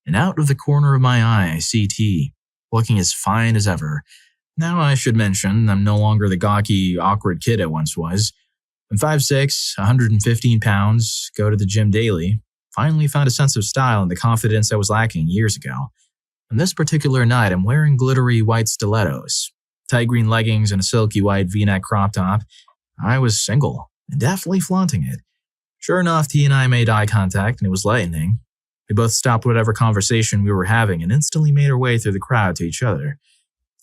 S1: And out of the corner of my eye, I see T, looking as fine as ever. Now I should mention, I'm no longer the gawky, awkward kid I once was. I'm 5'6", 115 pounds, go to the gym daily. Finally found a sense of style and the confidence I was lacking years ago. On this particular night, I'm wearing glittery white stilettos, tight green leggings, and a silky white V-neck crop top. I was single, and definitely flaunting it. Sure enough, T and I made eye contact, and it was lightning. We both stopped whatever conversation we were having and instantly made our way through the crowd to each other.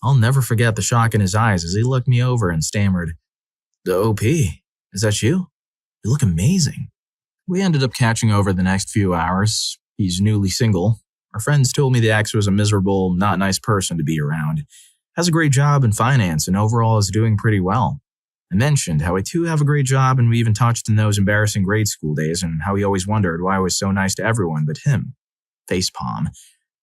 S1: I'll never forget the shock in his eyes as he looked me over and stammered, "The OP, is that you? You look amazing." We ended up catching over the next few hours. He's newly single. Our friends told me the ex was a miserable, not nice person to be around. Has a great job in finance and overall is doing pretty well. I mentioned how I too have a great job, and we even touched on those embarrassing grade school days and how he always wondered why I was so nice to everyone but him. Facepalm.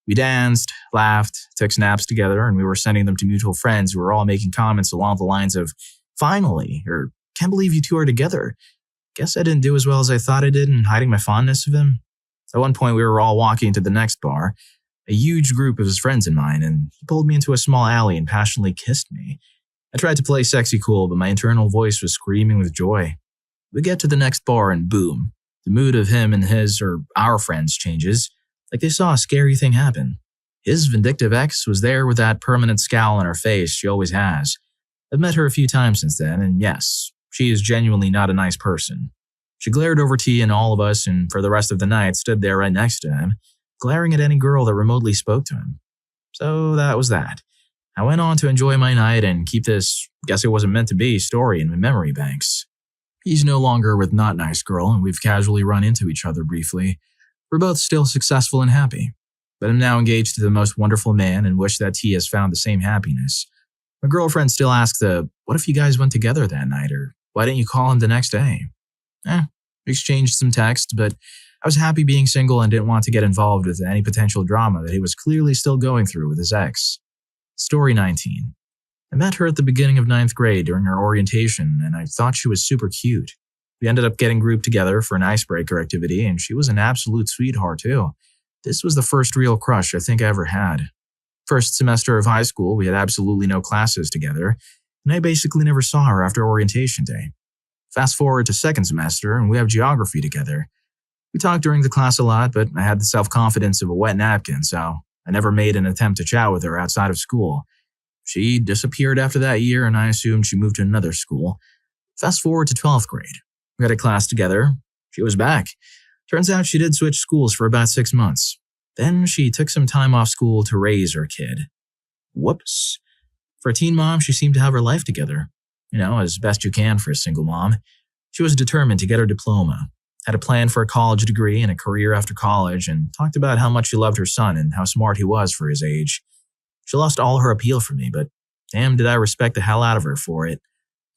S1: We danced, laughed, took snaps together, and we were sending them to mutual friends who were all making comments along the lines of, "Finally," or "Can't believe you two are together." Guess I didn't do as well as I thought I did in hiding my fondness of him. At one point, we were all walking to the next bar, a huge group of his friends and mine, and he pulled me into a small alley and passionately kissed me. I tried to play sexy cool, but my internal voice was screaming with joy. We get to the next bar and boom, the mood of him and his or our friends changes, like they saw a scary thing happen. His vindictive ex was there with that permanent scowl on her face she always has. I've met her a few times since then, and yes, she is genuinely not a nice person. She glared over T and all of us, and for the rest of the night stood there right next to him, glaring at any girl that remotely spoke to him. So that was that. I went on to enjoy my night and keep this "guess it wasn't meant to be" story in my memory banks. He's no longer with not nice girl, and we've casually run into each other briefly. We're both still successful and happy, but I'm now engaged to the most wonderful man and wish that T has found the same happiness. My girlfriend still asks what if you guys went together that night, or why didn't you call him the next day? We exchanged some text, but I was happy being single and didn't want to get involved with any potential drama that he was clearly still going through with his ex. Story 19. I met her at the beginning of 9th grade during our orientation, and I thought she was super cute. We ended up getting grouped together for an icebreaker activity, and she was an absolute sweetheart too. This was the first real crush I think I ever had. First semester of high school, we had absolutely no classes together, and I basically never saw her after orientation day. Fast forward to second semester, and we have geography together. We talked during the class a lot, but I had the self-confidence of a wet napkin, so I never made an attempt to chat with her outside of school. She disappeared after that year, and I assumed she moved to another school. Fast forward to 12th grade. We had a class together. She was back. Turns out she did switch schools for about 6 months. Then she took some time off school to raise her kid. Whoops. For a teen mom, she seemed to have her life together. As best you can for a single mom. She was determined to get her diploma, had a plan for a college degree and a career after college, and talked about how much she loved her son and how smart he was for his age. She lost all her appeal for me, but damn did I respect the hell out of her for it.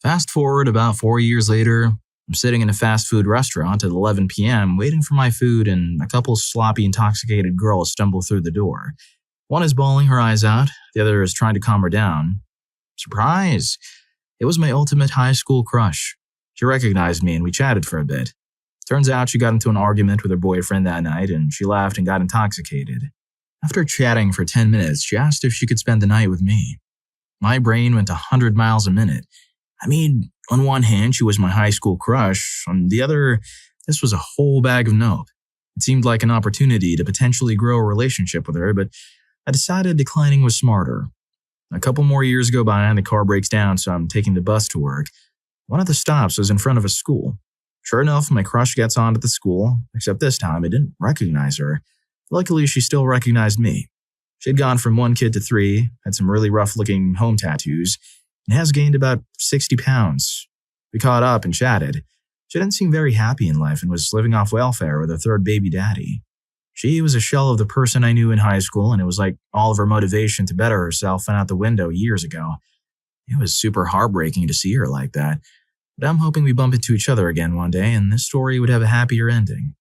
S1: Fast forward about 4 years later, I'm sitting in a fast food restaurant at 11 p.m. waiting for my food, and a couple sloppy, intoxicated girls stumble through the door. One is bawling her eyes out, the other is trying to calm her down. Surprise! It was my ultimate high school crush. She recognized me and we chatted for a bit. Turns out she got into an argument with her boyfriend that night and she left and got intoxicated. After chatting for 10 minutes, she asked if she could spend the night with me. My brain went 100 miles a minute. On one hand, she was my high school crush. On the other, this was a whole bag of nope. It seemed like an opportunity to potentially grow a relationship with her, but I decided declining was smarter. A couple more years go by and the car breaks down, so I'm taking the bus to work. One of the stops was in front of a school. Sure enough, my crush gets on at the school, except this time I didn't recognize her. Luckily, she still recognized me. She had gone from 1 kid to 3, had some really rough-looking home tattoos, and has gained about 60 pounds. We caught up and chatted. She didn't seem very happy in life and was living off welfare with her third baby daddy. She was a shell of the person I knew in high school, and it was like all of her motivation to better herself went out the window years ago. It was super heartbreaking to see her like that, but I'm hoping we bump into each other again one day and this story would have a happier ending.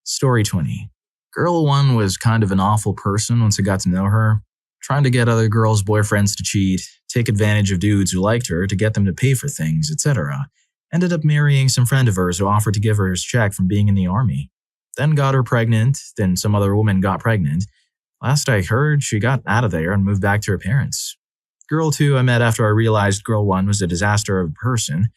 S1: Story 20. Girl 1 was kind of an awful person once I got to know her, trying to get other girls' boyfriends to cheat, take advantage of dudes who liked her to get them to pay for things, etc. Ended up marrying some friend of hers who offered to give her his check from being in the army. Then got her pregnant, then some other woman got pregnant. Last I heard, she got out of there and moved back to her parents. Girl 2 I met after I realized Girl 1 was a disaster of a person.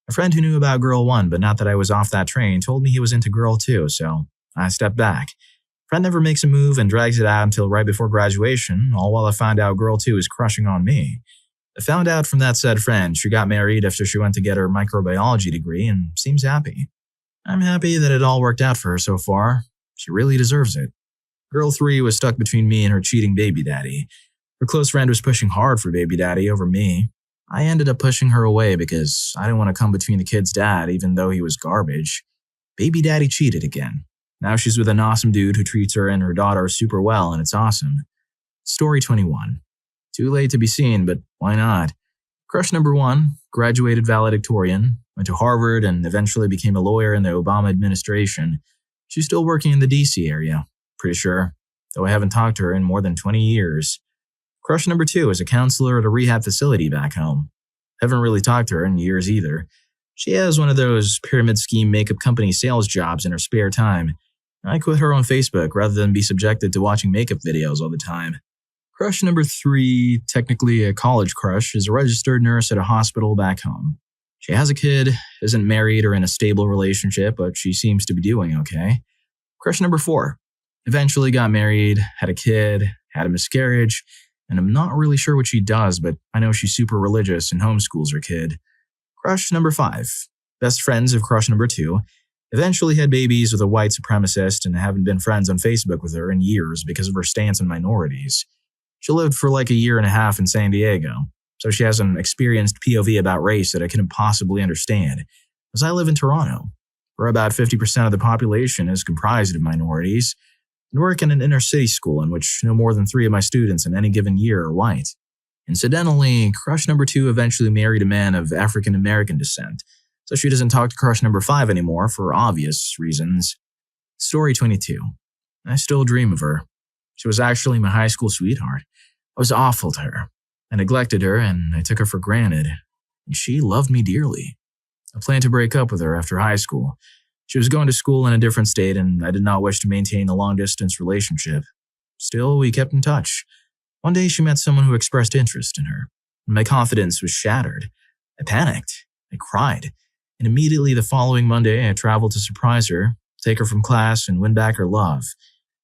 S1: A friend who knew about Girl 1, but not that I was off that train, told me he was into Girl 2, so I stepped back. Friend never makes a move and drags it out until right before graduation, all while I find out Girl 2 is crushing on me. I found out from that said friend she got married after she went to get her microbiology degree and seems happy. I'm happy that it all worked out for her so far. She really deserves it. Girl 3 was stuck between me and her cheating baby daddy. Her close friend was pushing hard for baby daddy over me. I ended up pushing her away because I didn't want to come between the kid's dad even though he was garbage. Baby daddy cheated again. Now she's with an awesome dude who treats her and her daughter super well, and it's awesome. Story 21. Too late to be seen, but why not? Crush number 1, graduated valedictorian, went to Harvard and eventually became a lawyer in the Obama administration. She's still working in the DC area, pretty sure, though I haven't talked to her in more than 20 years. Crush number 2 is a counselor at a rehab facility back home. Haven't really talked to her in years either. She has one of those pyramid scheme makeup company sales jobs in her spare time. I quit her on Facebook rather than be subjected to watching makeup videos all the time. Crush number 3, technically a college crush, is a registered nurse at a hospital back home. She has a kid, isn't married or in a stable relationship, but she seems to be doing okay. Crush number 4, eventually got married, had a kid, had a miscarriage, and I'm not really sure what she does, but I know she's super religious and homeschools her kid. Crush number 5, best friends of crush number 2, eventually had babies with a white supremacist and haven't been friends on Facebook with her in years because of her stance on minorities. She lived for like a year and a half in San Diego, so she has an experienced POV about race that I couldn't possibly understand, as I live in Toronto, where about 50% of the population is comprised of minorities, and work in an inner-city school in which no more than 3 of my students in any given year are white. Incidentally, crush number 2 eventually married a man of African-American descent, so she doesn't talk to crush number 5 anymore for obvious reasons. Story 22. I still dream of her. She was actually my high school sweetheart. I was awful to her. I neglected her and I took her for granted. And she loved me dearly. I planned to break up with her after high school. She was going to school in a different state and I did not wish to maintain a long-distance relationship. Still, we kept in touch. One day she met someone who expressed interest in her, and my confidence was shattered. I panicked. I cried. And immediately the following Monday, I traveled to surprise her, take her from class, and win back her love.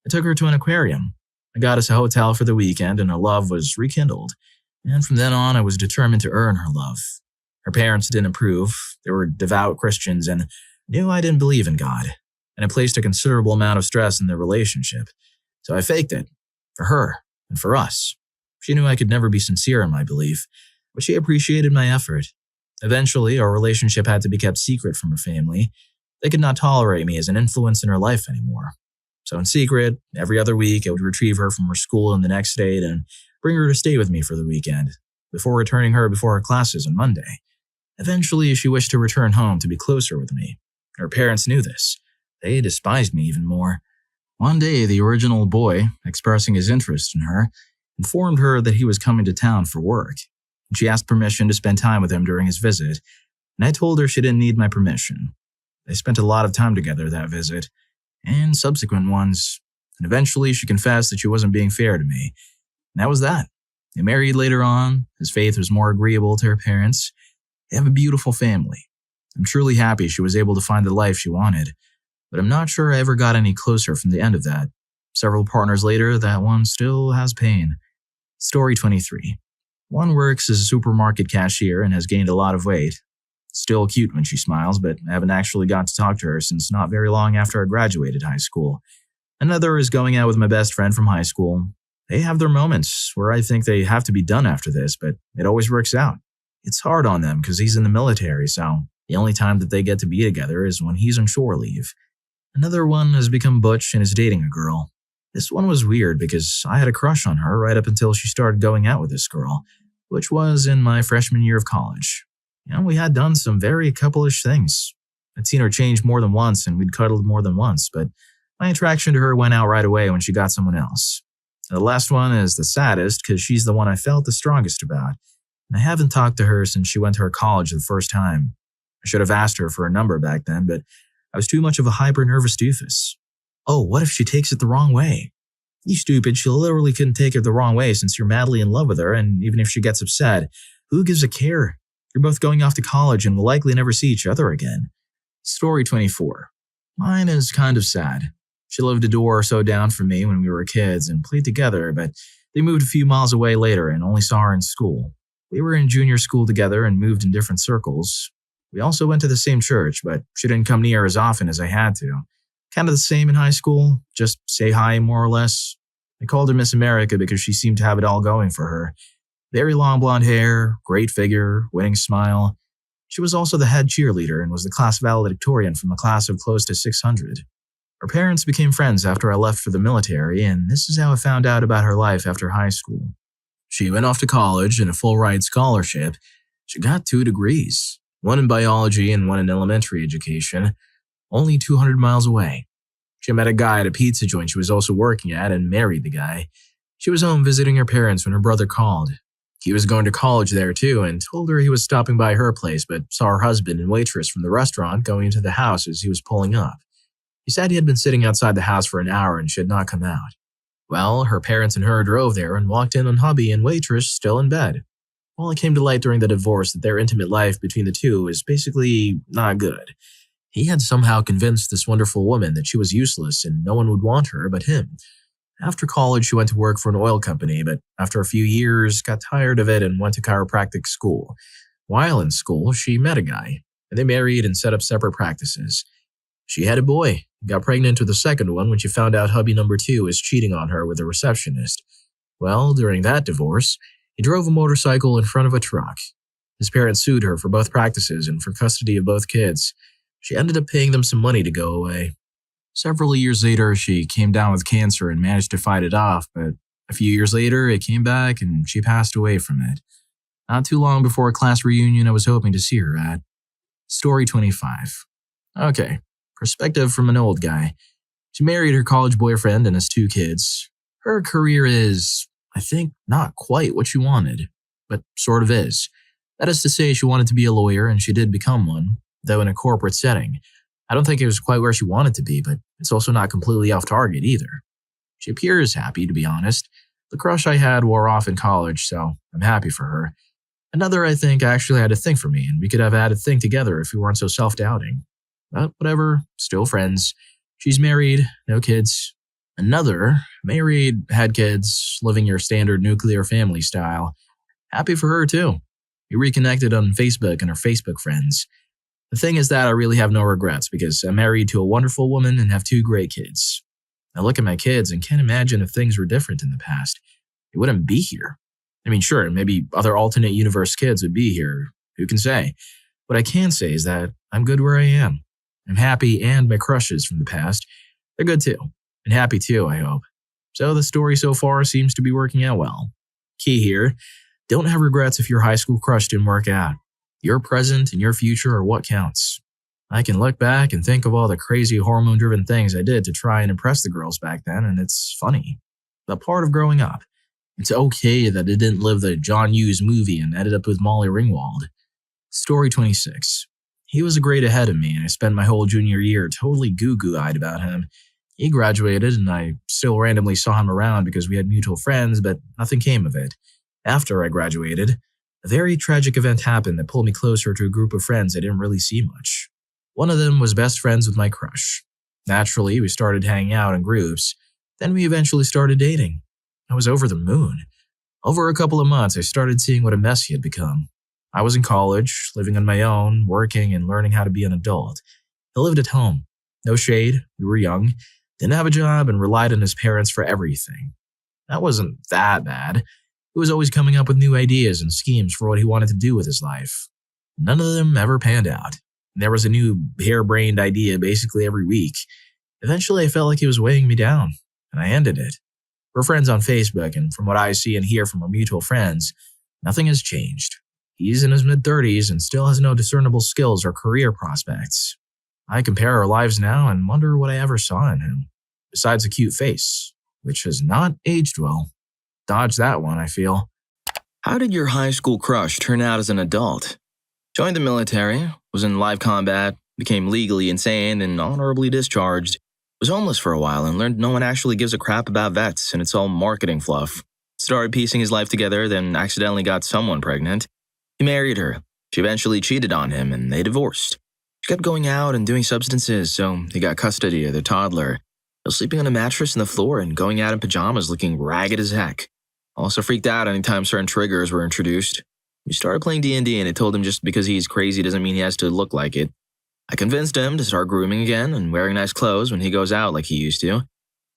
S1: I took her to an aquarium. I got us a hotel for the weekend and our love was rekindled. And from then on, I was determined to earn her love. Her parents didn't approve. They were devout Christians and knew I didn't believe in God. And it placed a considerable amount of stress in their relationship. So I faked it. For her and for us. She knew I could never be sincere in my belief, but she appreciated my effort. Eventually, our relationship had to be kept secret from her family. They could not tolerate me as an influence in her life anymore. So in secret, every other week, I would retrieve her from her school in the next state and bring her to stay with me for the weekend, before returning her before her classes on Monday. Eventually, she wished to return home to be closer with me. Her parents knew this. They despised me even more. One day, the original boy, expressing his interest in her, informed her that he was coming to town for work. She asked permission to spend time with him during his visit, and I told her she didn't need my permission. They spent a lot of time together that visit, and subsequent ones, and eventually she confessed that she wasn't being fair to me. And that was that. They married later on. His faith was more agreeable to her parents. They have a beautiful family. I'm truly happy she was able to find the life she wanted, but I'm not sure I ever got any closer from the end of that. Several partners later, that one still has pain. Story 23. One works as a supermarket cashier and has gained a lot of weight. Still cute when she smiles, but I haven't actually got to talk to her since not very long after I graduated high school. Another is going out with my best friend from high school. They have their moments where I think they have to be done after this, but it always works out. It's hard on them because he's in the military, so the only time that they get to be together is when he's on shore leave. Another one has become butch and is dating a girl. This one was weird because I had a crush on her right up until she started going out with this girl, which was in my freshman year of college. And we had done some very couple-ish things. I'd seen her change more than once and we'd cuddled more than once, but my attraction to her went out right away when she got someone else. And the last one is the saddest because she's the one I felt the strongest about. And I haven't talked to her since she went to her college the first time. I should have asked her for a number back then, but I was too much of a hyper-nervous doofus. Oh, what if she takes it the wrong way? You stupid, she literally couldn't take it the wrong way since you're madly in love with her, and even if she gets upset, who gives a care? You're both going off to college and will likely never see each other again. Story 24. Mine is kind of sad. She lived a door or so down from me when we were kids and played together, but they moved a few miles away later and only saw her in school. We were in junior school together and moved in different circles. We also went to the same church, but she didn't come near as often as I had to. Kind of the same in high school, just say hi more or less. I called her Miss America because she seemed to have it all going for her. Very long blonde hair, great figure, winning smile. She was also the head cheerleader and was the class valedictorian from a class of close to 600. Her parents became friends after I left for the military, and this is how I found out about her life after high school. She went off to college in a full-ride scholarship. She got 2 degrees, one in biology and one in elementary education, only 200 miles away. She met a guy at a pizza joint she was also working at and married the guy. She was home visiting her parents when her brother called. He was going to college there too and told her he was stopping by her place but saw her husband and waitress from the restaurant going into the house as he was pulling up. He said he had been sitting outside the house for an hour and she had not come out. Well, her parents and her drove there and walked in on hubby and waitress still in bed. Well, it came to light during the divorce that their intimate life between the two was basically not good. He had somehow convinced this wonderful woman that she was useless and no one would want her but him. After college, she went to work for an oil company, but after a few years, got tired of it and went to chiropractic school. While in school, she met a guy, and they married and set up separate practices. She had a boy, got pregnant with the second one when she found out hubby number 2 was cheating on her with a receptionist. Well, during that divorce, he drove a motorcycle in front of a truck. His parents sued her for both practices and for custody of both kids. She ended up paying them some money to go away. Several years later, she came down with cancer and managed to fight it off, but a few years later, it came back and she passed away from it. Not too long before a class reunion I was hoping to see her at. Story 25. Okay, perspective from an old guy. She married her college boyfriend and has 2 kids. Her career is, I think, not quite what she wanted, but sort of is. That is to say, she wanted to be a lawyer and she did become one, though in a corporate setting. I don't think it was quite where she wanted to be, but it's also not completely off target either. She appears happy, to be honest. The crush I had wore off in college, so I'm happy for her. Another, I think, actually had a thing for me, and we could have had a thing together if we weren't so self-doubting. But whatever, still friends. She's married, no kids. Another, married, had kids, living your standard nuclear family style. Happy for her, too. We reconnected on Facebook and our Facebook friends. The thing is that I really have no regrets because I'm married to a wonderful woman and have 2 great kids. I look at my kids and can't imagine if things were different in the past. They wouldn't be here. I mean, sure, maybe other alternate universe kids would be here. Who can say? What I can say is that I'm good where I am. I'm happy, and my crushes from the past, they're good too. And happy too, I hope. So the story so far seems to be working out well. Key here, don't have regrets if your high school crush didn't work out. Your present and your future are what counts. I can look back and think of all the crazy hormone-driven things I did to try and impress the girls back then, and it's funny. The part of growing up. It's okay that it didn't live the John Hughes movie and ended up with Molly Ringwald. Story 26. He was a grade ahead of me, and I spent my whole junior year totally goo-goo-eyed about him. He graduated, and I still randomly saw him around because we had mutual friends, but nothing came of it. After I graduated, a very tragic event happened that pulled me closer to a group of friends I didn't really see much. One of them was best friends with my crush. Naturally, we started hanging out in groups. Then we eventually started dating. I was over the moon. Over a couple of months, I started seeing what a mess he had become. I was in college, living on my own, working and learning how to be an adult. He lived at home. No shade, we were young, didn't have a job, and relied on his parents for everything. That wasn't that bad. He was always coming up with new ideas and schemes for what he wanted to do with his life. None of them ever panned out. There was a new harebrained idea basically every week. Eventually, I felt like he was weighing me down, and I ended it. We're friends on Facebook, and from what I see and hear from our mutual friends, nothing has changed. He's in his mid-30s and still has no discernible skills or career prospects. I compare our lives now and wonder what I ever saw in him, besides a cute face, which has not aged well. Dodge that one, I feel.
S2: How did your high school crush turn out as an adult? Joined the military, was in live combat, became legally insane and honorably discharged, was homeless for a while and learned no one actually gives a crap about vets and it's all marketing fluff. Started piecing his life together, then accidentally got someone pregnant. He married her. She eventually cheated on him and they divorced. She kept going out and doing substances, so he got custody of their toddler. Still sleeping on a mattress on the floor and going out in pajamas looking ragged as heck. Also freaked out anytime certain triggers were introduced. We started playing D&D and I told him just because he's crazy doesn't mean he has to look like it. I convinced him to start grooming again and wearing nice clothes when he goes out like he used to.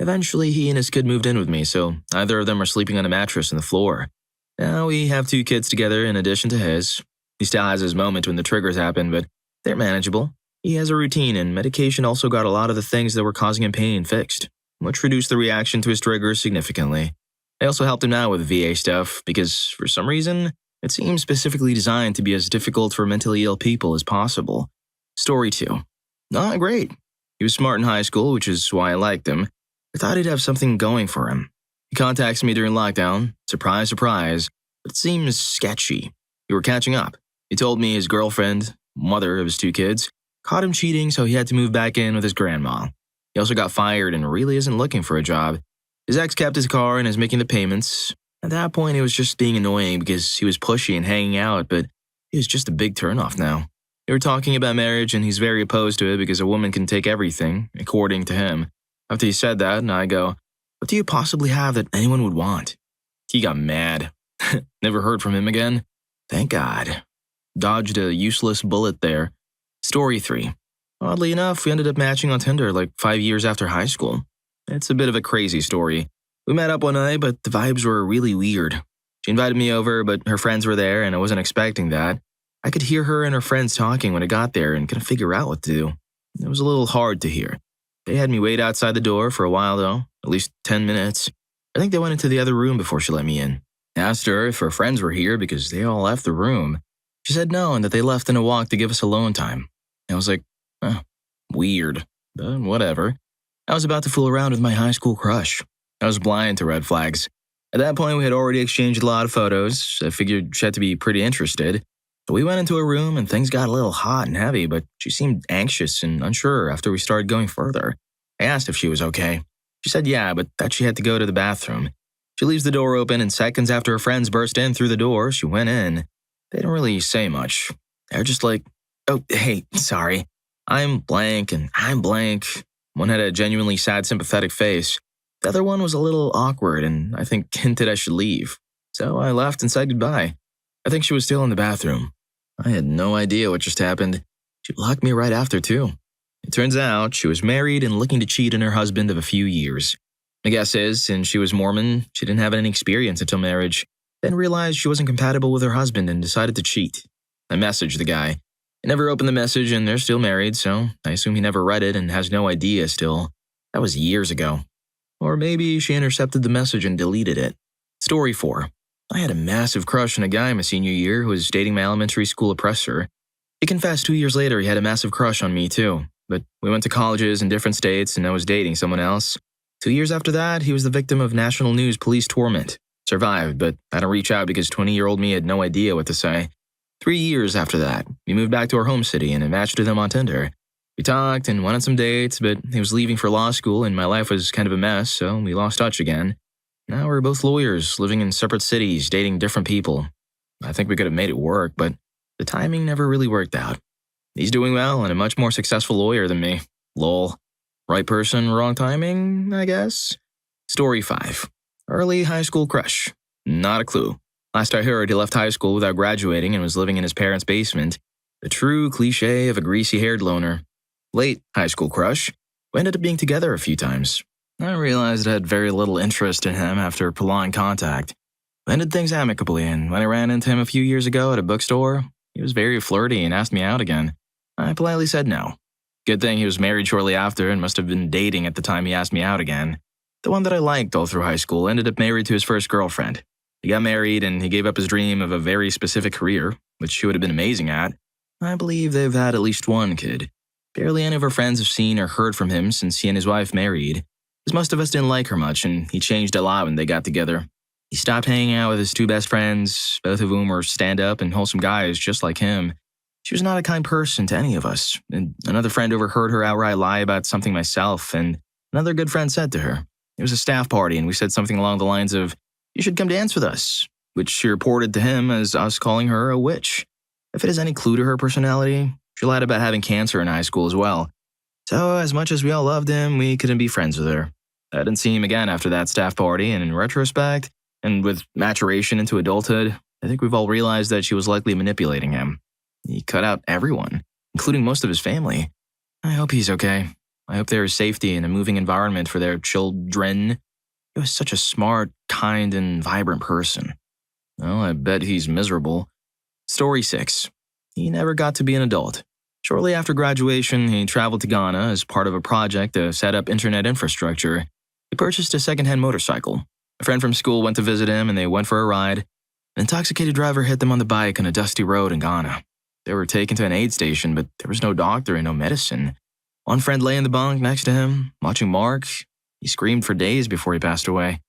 S2: Eventually, he and his kid moved in with me, so either of them are sleeping on a mattress on the floor. Now we have 2 kids together in addition to his. He still has his moments when the triggers happen, but they're manageable. He has a routine, and medication also got a lot of the things that were causing him pain fixed, which reduced the reaction to his triggers significantly. I also helped him out with VA stuff because, for some reason, it seems specifically designed to be as difficult for mentally ill people as possible. Story 2. Not great. He was smart in high school, which is why I liked him. I thought he'd have something going for him. He contacts me during lockdown. Surprise, surprise. But it seems sketchy. We were catching up. He told me his girlfriend, mother of his 2 kids, caught him cheating, so he had to move back in with his grandma. He also got fired and really isn't looking for a job. His ex kept his car and is making the payments. At that point, it was just being annoying because he was pushy and hanging out, but he was just a big turnoff now. They were talking about marriage, and he's very opposed to it because a woman can take everything, according to him. After he said that, I go, "What do you possibly have that anyone would want?" He got mad. Never heard from him again. Thank God. Dodged a useless bullet there. Story 3. Oddly enough, we ended up matching on Tinder like 5 years after high school. It's a bit of a crazy story. We met up one night, but the vibes were really weird. She invited me over, but her friends were there, and I wasn't expecting that. I could hear her and her friends talking when I got there and couldn't figure out what to do. It was a little hard to hear. They had me wait outside the door for a while, though, at least 10 minutes. I think they went into the other room before she let me in. I asked her if her friends were here because they all left the room. She said no and that they left in a walk to give us alone time. I was like, weird, but whatever. I was about to fool around with my high school crush. I was blind to red flags. At that point, we had already exchanged a lot of photos. I figured she had to be pretty interested. So we went into a room and things got a little hot and heavy, but she seemed anxious and unsure after we started going further. I asked if she was okay. She said yeah, but that she had to go to the bathroom. She leaves the door open, and seconds after her friends burst in through the door, she went in. They didn't really say much. They're just like, "Oh, hey, sorry. I'm blank and I'm blank." One had a genuinely sad, sympathetic face. The other one was a little awkward and I think hinted I should leave. So I left and said goodbye. I think she was still in the bathroom. I had no idea what just happened. She blocked me right after, too. It turns out she was married and looking to cheat on her husband of a few years. My guess is, since she was Mormon, she didn't have any experience until marriage, then realized she wasn't compatible with her husband and decided to cheat. I messaged the guy. I never opened the message and they're still married, so I assume he never read it and has no idea still. That was years ago. Or maybe she intercepted the message and deleted it. Story 4. I had a massive crush on a guy my senior year who was dating my elementary school oppressor. He confessed 2 years later he had a massive crush on me too, but we went to colleges in different states and I was dating someone else. 2 years after that, he was the victim of national news police torment. Survived, but had to reach out because 20-year-old me had no idea what to say. 3 years after that, we moved back to our home city and I matched with him on Tinder. We talked and went on some dates, but he was leaving for law school and my life was kind of a mess, so we lost touch again. Now we're both lawyers, living in separate cities, dating different people. I think we could have made it work, but the timing never really worked out. He's doing well and a much more successful lawyer than me. Lol. Right person, wrong timing, I guess? Story 5. Early high school crush. Not a clue. Last I heard, he left high school without graduating and was living in his parents' basement. The true cliche of a greasy-haired loner. Late high school crush. We ended up being together a few times. I realized I had very little interest in him after prolonged contact. We ended things amicably, and when I ran into him a few years ago at a bookstore, he was very flirty and asked me out again. I politely said no. Good thing he was married shortly after and must have been dating at the time he asked me out again. The one that I liked all through high school ended up married to his first girlfriend. He got married and he gave up his dream of a very specific career, which she would have been amazing at. I believe they've had at least one kid. Barely any of her friends have seen or heard from him since he and his wife married. As most of us didn't like her much, and he changed a lot when they got together. He stopped hanging out with his 2 best friends, both of whom were stand-up and wholesome guys just like him. She was not a kind person to any of us, and another friend overheard her outright lie about something myself, and another good friend said to her. It was a staff party, and we said something along the lines of, "You should come dance with us," which she reported to him as us calling her a witch. If it is any clue to her personality, she lied about having cancer in high school as well. So, as much as we all loved him, we couldn't be friends with her. I didn't see him again after that staff party, and in retrospect, and with maturation into adulthood, I think we've all realized that she was likely manipulating him. He cut out everyone, including most of his family. I hope he's okay. I hope there is safety and a moving environment for their children. He was such a smart, kind, and vibrant person. Well, I bet he's miserable. Story 6. He never got to be an adult. Shortly after graduation, he traveled to Ghana as part of a project to set up internet infrastructure. He purchased a secondhand motorcycle. A friend from school went to visit him and they went for a ride. An intoxicated driver hit them on the bike on a dusty road in Ghana. They were taken to an aid station, but there was no doctor and no medicine. One friend lay in the bunk next to him, watching Mark. He screamed for days before he passed away. He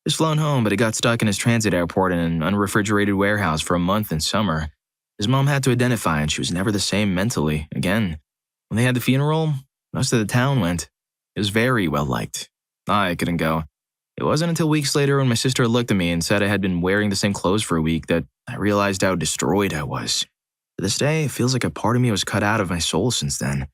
S2: was flown home, but he got stuck in his transit airport in an unrefrigerated warehouse for a month in summer. His mom had to identify, and she was never the same mentally again. When they had the funeral, most of the town went. It was very well liked. I couldn't go. It wasn't until weeks later when my sister looked at me and said I had been wearing the same clothes for a week that I realized how destroyed I was. To this day, it feels like a part of me was cut out of my soul since then.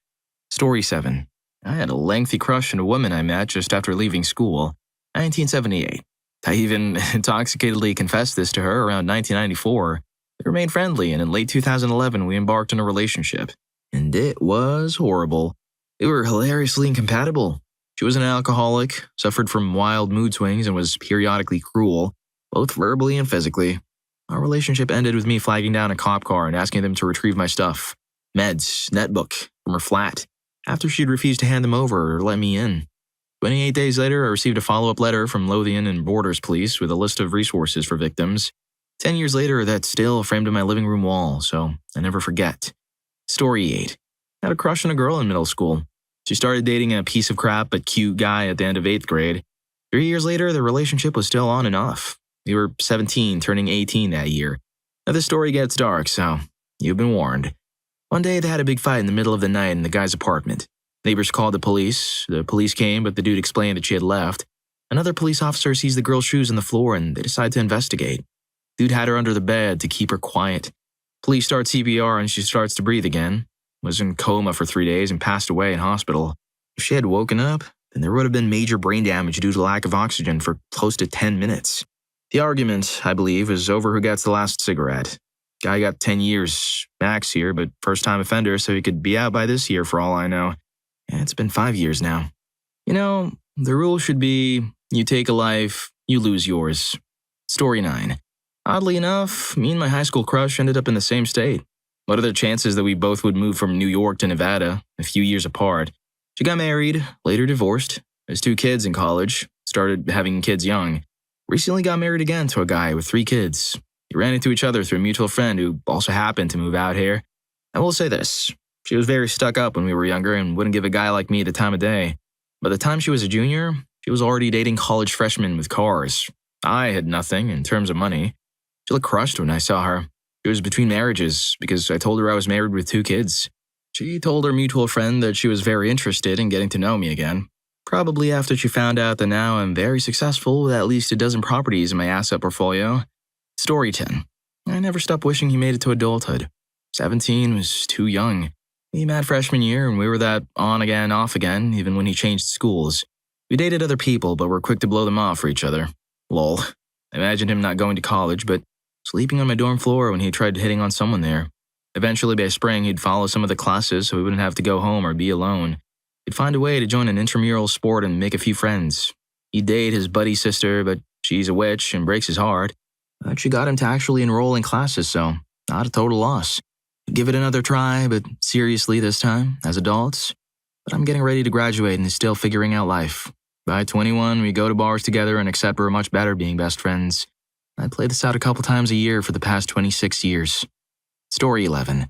S2: Story 7. I had a lengthy crush on a woman I met just after leaving school, 1978. I even intoxicatedly confessed this to her around 1994. We remained friendly, and in late 2011, we embarked on a relationship. And it was horrible. We were hilariously incompatible. She was an alcoholic, suffered from wild mood swings, and was periodically cruel, both verbally and physically. Our relationship ended with me flagging down a cop car and asking them to retrieve my stuff, meds, netbook, from her flat, after she'd refused to hand them over or let me in. 28 days later, I received a follow-up letter from Lothian and Borders Police with a list of resources for victims. 10 years later, that's still framed on my living room wall, so I never forget. Story 8. I had a crush on a girl in middle school. She started dating a piece of crap but cute guy at the end of 8th grade. 3 years later, the relationship was still on and off. We were 17, turning 18 that year. Now the story gets dark, so you've been warned. One day, they had a big fight in the middle of the night in the guy's apartment. Neighbors called the police. The police came, but the dude explained that she had left. Another police officer sees the girl's shoes on the floor, and they decide to investigate. Dude had her under the bed to keep her quiet. Police start CPR, and she starts to breathe again. Was in coma for 3 days and passed away in hospital. If she had woken up, then there would have been major brain damage due to lack of oxygen for close to 10 minutes. The argument, I believe, is over who gets the last cigarette. Guy got 10 years max here, but first-time offender, so he could be out by this year for all I know. And it's been 5 years now. You know, the rule should be, you take a life, you lose yours. Story 9. Oddly enough, me and my high school crush ended up in the same state. What are the chances that we both would move from New York to Nevada, a few years apart? She got married, later divorced, has 2 kids in college, started having kids young. Recently got married again to a guy with 3 kids. We ran into each other through a mutual friend who also happened to move out here. I will say this, she was very stuck up when we were younger and wouldn't give a guy like me the time of day. By the time she was a junior, she was already dating college freshmen with cars. I had nothing in terms of money. She looked crushed when I saw her. She was between marriages because I told her I was married with 2 kids. She told her mutual friend that she was very interested in getting to know me again. Probably after she found out that now I'm very successful with at least a dozen properties in my asset portfolio. Story 10. I never stopped wishing he made it to adulthood. 17 was too young. He met freshman year and we were that on again, off again, even when he changed schools. We dated other people, but were quick to blow them off for each other. Lol. I imagined him not going to college, but sleeping on my dorm floor when he tried hitting on someone there. Eventually, by spring, he'd follow some of the classes so he wouldn't have to go home or be alone. He'd find a way to join an intramural sport and make a few friends. He'd date his buddy's sister, but she's a witch and breaks his heart. But she got him to actually enroll in classes, so not a total loss. He'd give it another try, but seriously this time, as adults. But I'm getting ready to graduate and is still figuring out life. By 21, we go to bars together and accept we're much better being best friends. I play this out a couple times a year for the past 26 years. Story 11.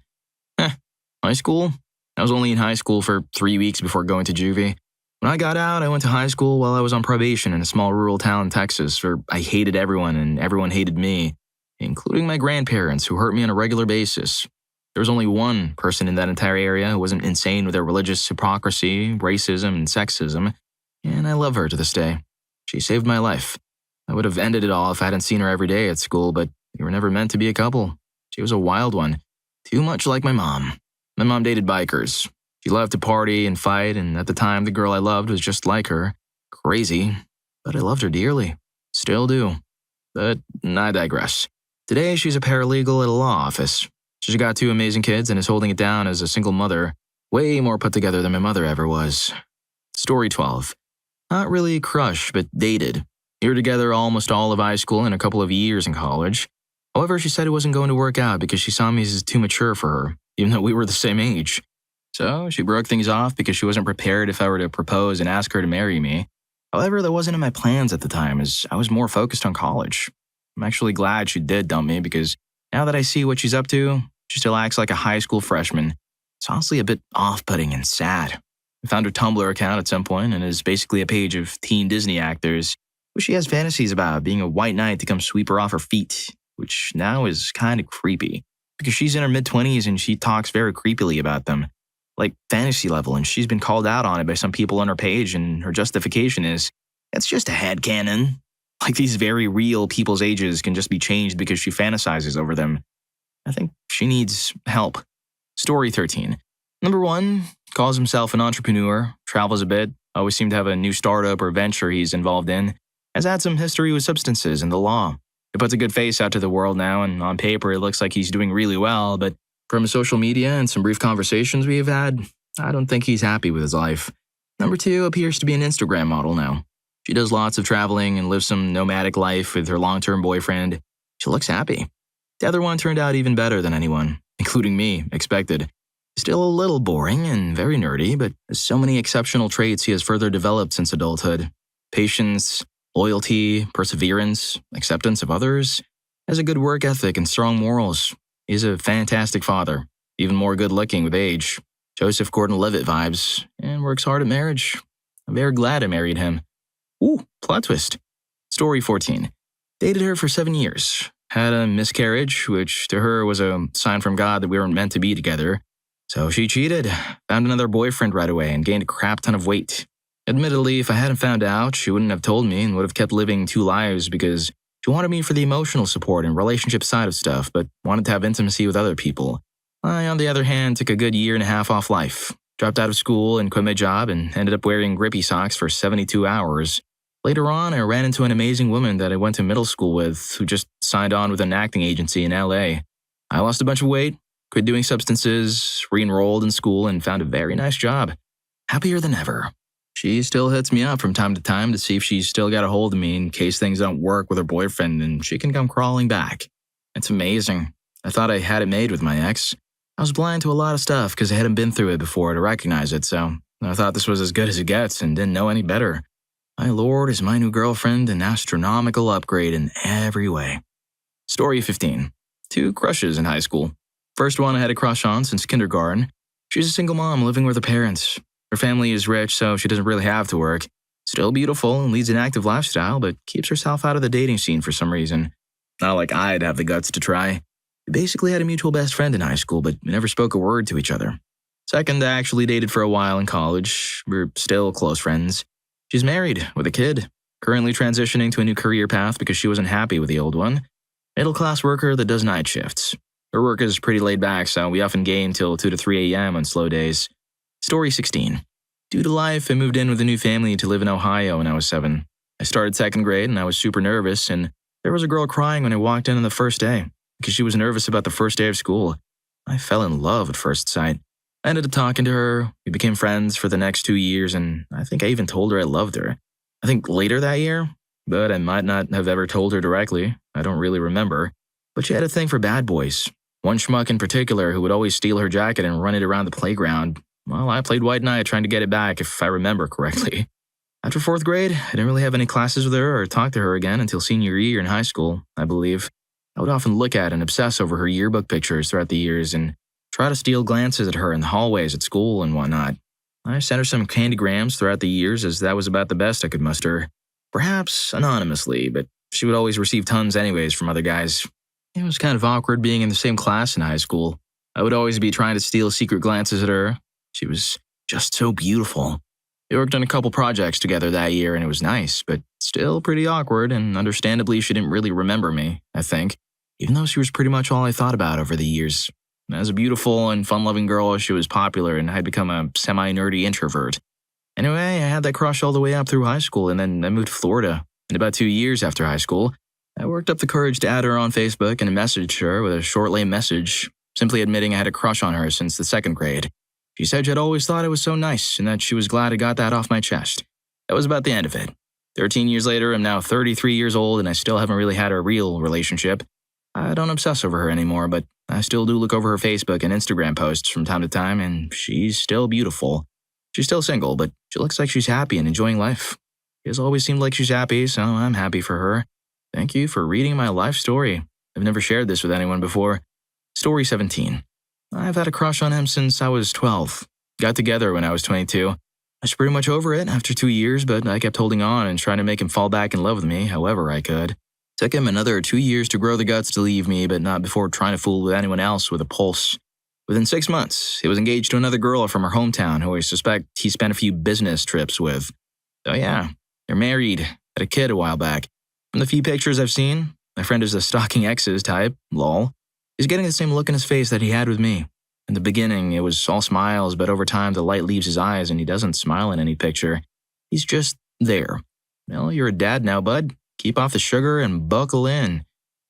S2: High school? I was only in high school for 3 weeks before going to juvie. When I got out, I went to high school while I was on probation in a small rural town in Texas where I hated everyone and everyone hated me, including my grandparents who hurt me on a regular basis. There was only one person in that entire area who wasn't insane with their religious hypocrisy, racism, and sexism, and I love her to this day. She saved my life. I would have ended it all if I hadn't seen her every day at school, but we were never meant to be a couple. She was a wild one, too much like my mom. My mom dated bikers. She loved to party and fight, and at the time, the girl I loved was just like her. Crazy, but I loved her dearly. Still do. But I digress. Today, she's a paralegal at a law office. She's got 2 amazing kids and is holding it down as a single mother, way more put together than my mother ever was. Story 12. Not really a crush, but dated. We were together almost all of high school and a couple of years in college. However, she said it wasn't going to work out because she saw me as too mature for her, even though we were the same age. So she broke things off because she wasn't prepared if I were to propose and ask her to marry me. However, that wasn't in my plans at the time as I was more focused on college. I'm actually glad she did dump me because now that I see what she's up to, she still acts like a high school freshman. It's honestly a bit off-putting and sad. I found her Tumblr account at some point and is basically a page of teen Disney actors who she has fantasies about being a white knight to come sweep her off her feet, which now is kind of creepy because she's in her mid-20s and she talks very creepily about them, like fantasy level, and she's been called out on it by some people on her page, and her justification is, it's just a headcanon. Like these very real people's ages can just be changed because she fantasizes over them. I think she needs help. Story 13. Number 1, calls himself an entrepreneur, travels a bit, always seemed to have a new startup or venture he's involved in, has had some history with substances and the law. He puts a good face out to the world now, and on paper it looks like he's doing really well, but from social media and some brief conversations we have had, I don't think he's happy with his life. Number 2 appears to be an Instagram model now. She does lots of traveling and lives some nomadic life with her long-term boyfriend. She looks happy. The other one turned out even better than anyone, including me, expected. Still a little boring and very nerdy, but has so many exceptional traits he has further developed since adulthood. Patience, loyalty, perseverance, acceptance of others. Has a good work ethic and strong morals. He's a fantastic father, even more good-looking with age. Joseph Gordon-Levitt vibes, and works hard at marriage. I'm very glad I married him. Ooh, plot twist. Story 14. Dated her for 7 years. Had a miscarriage, which to her was a sign from God that we weren't meant to be together. So she cheated, found another boyfriend right away, and gained a crap ton of weight. Admittedly, if I hadn't found out, she wouldn't have told me and would have kept living 2 lives because she wanted me for the emotional support and relationship side of stuff, but wanted to have intimacy with other people. I, on the other hand, took a good 1.5 years off life, dropped out of school and quit my job and ended up wearing grippy socks for 72 hours. Later on, I ran into an amazing woman that I went to middle school with who just signed on with an acting agency in LA. I lost a bunch of weight, quit doing substances, re-enrolled in school, and found a very nice job. Happier than ever. She still hits me up from time to time to see if she's still got a hold of me in case things don't work with her boyfriend and she can come crawling back. It's amazing. I thought I had it made with my ex. I was blind to a lot of stuff because I hadn't been through it before to recognize it, so I thought this was as good as it gets and didn't know any better. My lord, is my new girlfriend an astronomical upgrade in every way. Story 15. 2 crushes in high school. First one I had a crush on since kindergarten. She's a single mom living with her parents. Her family is rich, so she doesn't really have to work. Still beautiful and leads an active lifestyle, but keeps herself out of the dating scene for some reason. Not like I'd have the guts to try. We basically had a mutual best friend in high school, but we never spoke a word to each other. Second, I actually dated for a while in college. We're still close friends. She's married, with a kid, currently transitioning to a new career path because she wasn't happy with the old one. Middle-class worker that does night shifts. Her work is pretty laid back, so we often game till 2 to 3 a.m. on slow days. Story 16. Due to life, I moved in with a new family to live in Ohio when I was 7. I started 2nd grade and I was super nervous, and there was a girl crying when I walked in on the first day because she was nervous about the first day of school. I fell in love at first sight. I ended up talking to her, we became friends for the next 2 years, and I think I even told her I loved her. I think later that year, but I might not have ever told her directly. I don't really remember. But she had a thing for bad boys. One schmuck in particular who would always steal her jacket and run it around the playground. Well, I played White Knight trying to get it back if I remember correctly. After 4th grade, I didn't really have any classes with her or talk to her again until senior year in high school, I believe. I would often look at and obsess over her yearbook pictures throughout the years and try to steal glances at her in the hallways at school and whatnot. I sent her some candygrams throughout the years as that was about the best I could muster. Perhaps anonymously, but she would always receive tons anyways from other guys. It was kind of awkward being in the same class in high school. I would always be trying to steal secret glances at her. She was just so beautiful. We worked on a couple projects together that year and it was nice, but still pretty awkward, and understandably she didn't really remember me, I think, even though she was pretty much all I thought about over the years. As a beautiful and fun-loving girl, she was popular and I'd become a semi-nerdy introvert. Anyway, I had that crush all the way up through high school, and then I moved to Florida. And about 2 years after high school, I worked up the courage to add her on Facebook and messaged her with a short lame message, simply admitting I had a crush on her since the 2nd grade. She said she'd always thought it was so nice and that she was glad I got that off my chest. That was about the end of it. 13 years later, I'm now 33 years old and I still haven't really had a real relationship. I don't obsess over her anymore, but I still do look over her Facebook and Instagram posts from time to time, and she's still beautiful. She's still single, but she looks like she's happy and enjoying life. She has always seemed like she's happy, so I'm happy for her. Thank you for reading my life story. I've never shared this with anyone before. Story 17. I've had a crush on him since I was 12. Got together when I was 22. I was pretty much over it after 2 years, but I kept holding on and trying to make him fall back in love with me however I could. Took him another 2 years to grow the guts to leave me, but not before trying to fool with anyone else with a pulse. Within 6 months, he was engaged to another girl from her hometown who I suspect he spent a few business trips with. So yeah, they're married, had a kid a while back. From the few pictures I've seen, my friend is a stalking exes type, lol. He's getting the same look in his face that he had with me. In the beginning, it was all smiles, but over time the light leaves his eyes and he doesn't smile in any picture. He's just there. Well, you're a dad now, bud. Keep off the sugar and buckle in.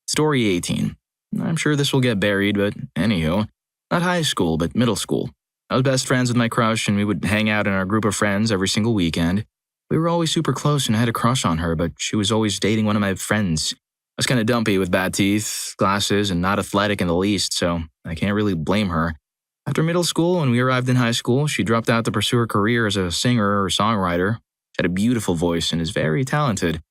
S2: Story 18. I'm sure this will get buried, but anywho, not high school, but middle school. I was best friends with my crush and we would hang out in our group of friends every single weekend. We were always super close and I had a crush on her, but she was always dating one of my friends. I was kind of dumpy with bad teeth, glasses, and not athletic in the least, so I can't really blame her. After middle school, when we arrived in high school, she dropped out to pursue her career as a singer or songwriter. She had a beautiful voice and is very talented.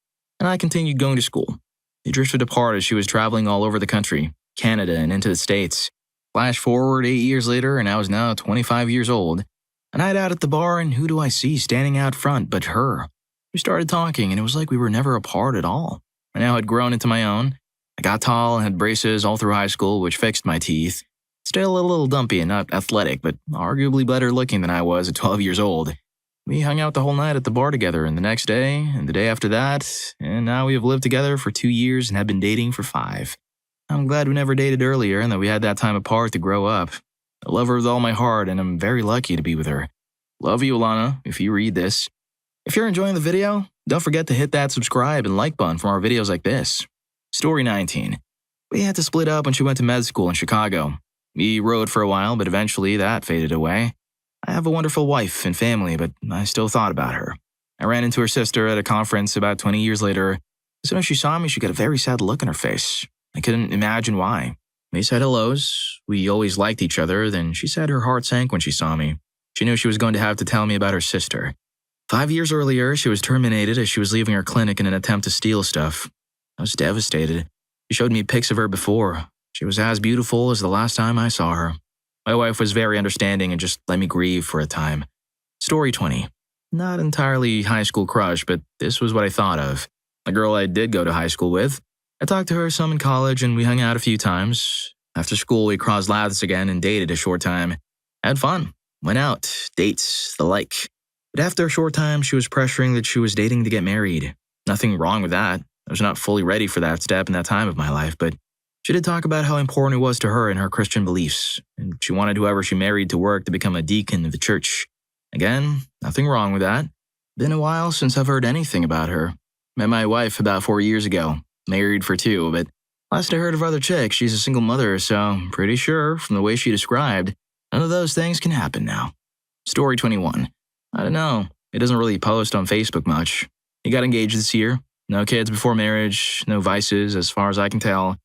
S2: And I continued going to school. We drifted apart as she was traveling all over the country, Canada, and into the States. Flash forward 8 years later, and I was now 25 years old. A night out at the bar, and who do I see standing out front but her? We started talking, and it was like we were never apart at all. I now had grown into my own. I got tall and had braces all through high school, which fixed my teeth. Still a little dumpy and not athletic, but arguably better looking than I was at 12 years old. We hung out the whole night at the bar together, and the next day, and the day after that, and now we have lived together for 2 years and have been dating for 5. I'm glad we never dated earlier and that we had that time apart to grow up. I love her with all my heart, and I'm very lucky to be with her. Love you, Alana, if you read this. If you're enjoying the video, don't forget to hit that subscribe and like button for more videos like this. Story 19. We had to split up when she went to med school in Chicago. We rode for a while, but eventually that faded away. I have a wonderful wife and family, but I still thought about her. I ran into her sister at a conference about 20 years later. As soon as she saw me, she got a very sad look on her face. I couldn't imagine why. We said hellos. We always liked each other. Then she said her heart sank when she saw me. She knew she was going to have to tell me about her sister. 5 years earlier, she was terminated as she was leaving her clinic in an attempt to steal stuff. I was devastated. She showed me pics of her before. She was as beautiful as the last time I saw her. My wife was very understanding and just let me grieve for a time. Story 20. Not entirely high school crush, but this was what I thought of. A girl I did go to high school with. I talked to her some in college and we hung out a few times. After school, we crossed paths again and dated a short time. Had fun. Went out, dates, the like. But after a short time, she was pressuring that she was dating to get married. Nothing wrong with that. I was not fully ready for that step in that time of my life, but she did talk about how important it was to her and her Christian beliefs, and she wanted whoever she married to work to become a deacon of the church. Again, nothing wrong with that. Been a while since I've heard anything about her. Met my wife about 4 years ago, married for 2, but last I heard of other chicks, she's a single mother, so I'm pretty sure, from the way she described, none of those things can happen now. Story 21. I don't know. It doesn't really post on Facebook much. He got engaged this year. No kids before marriage, no vices, as far as I can tell.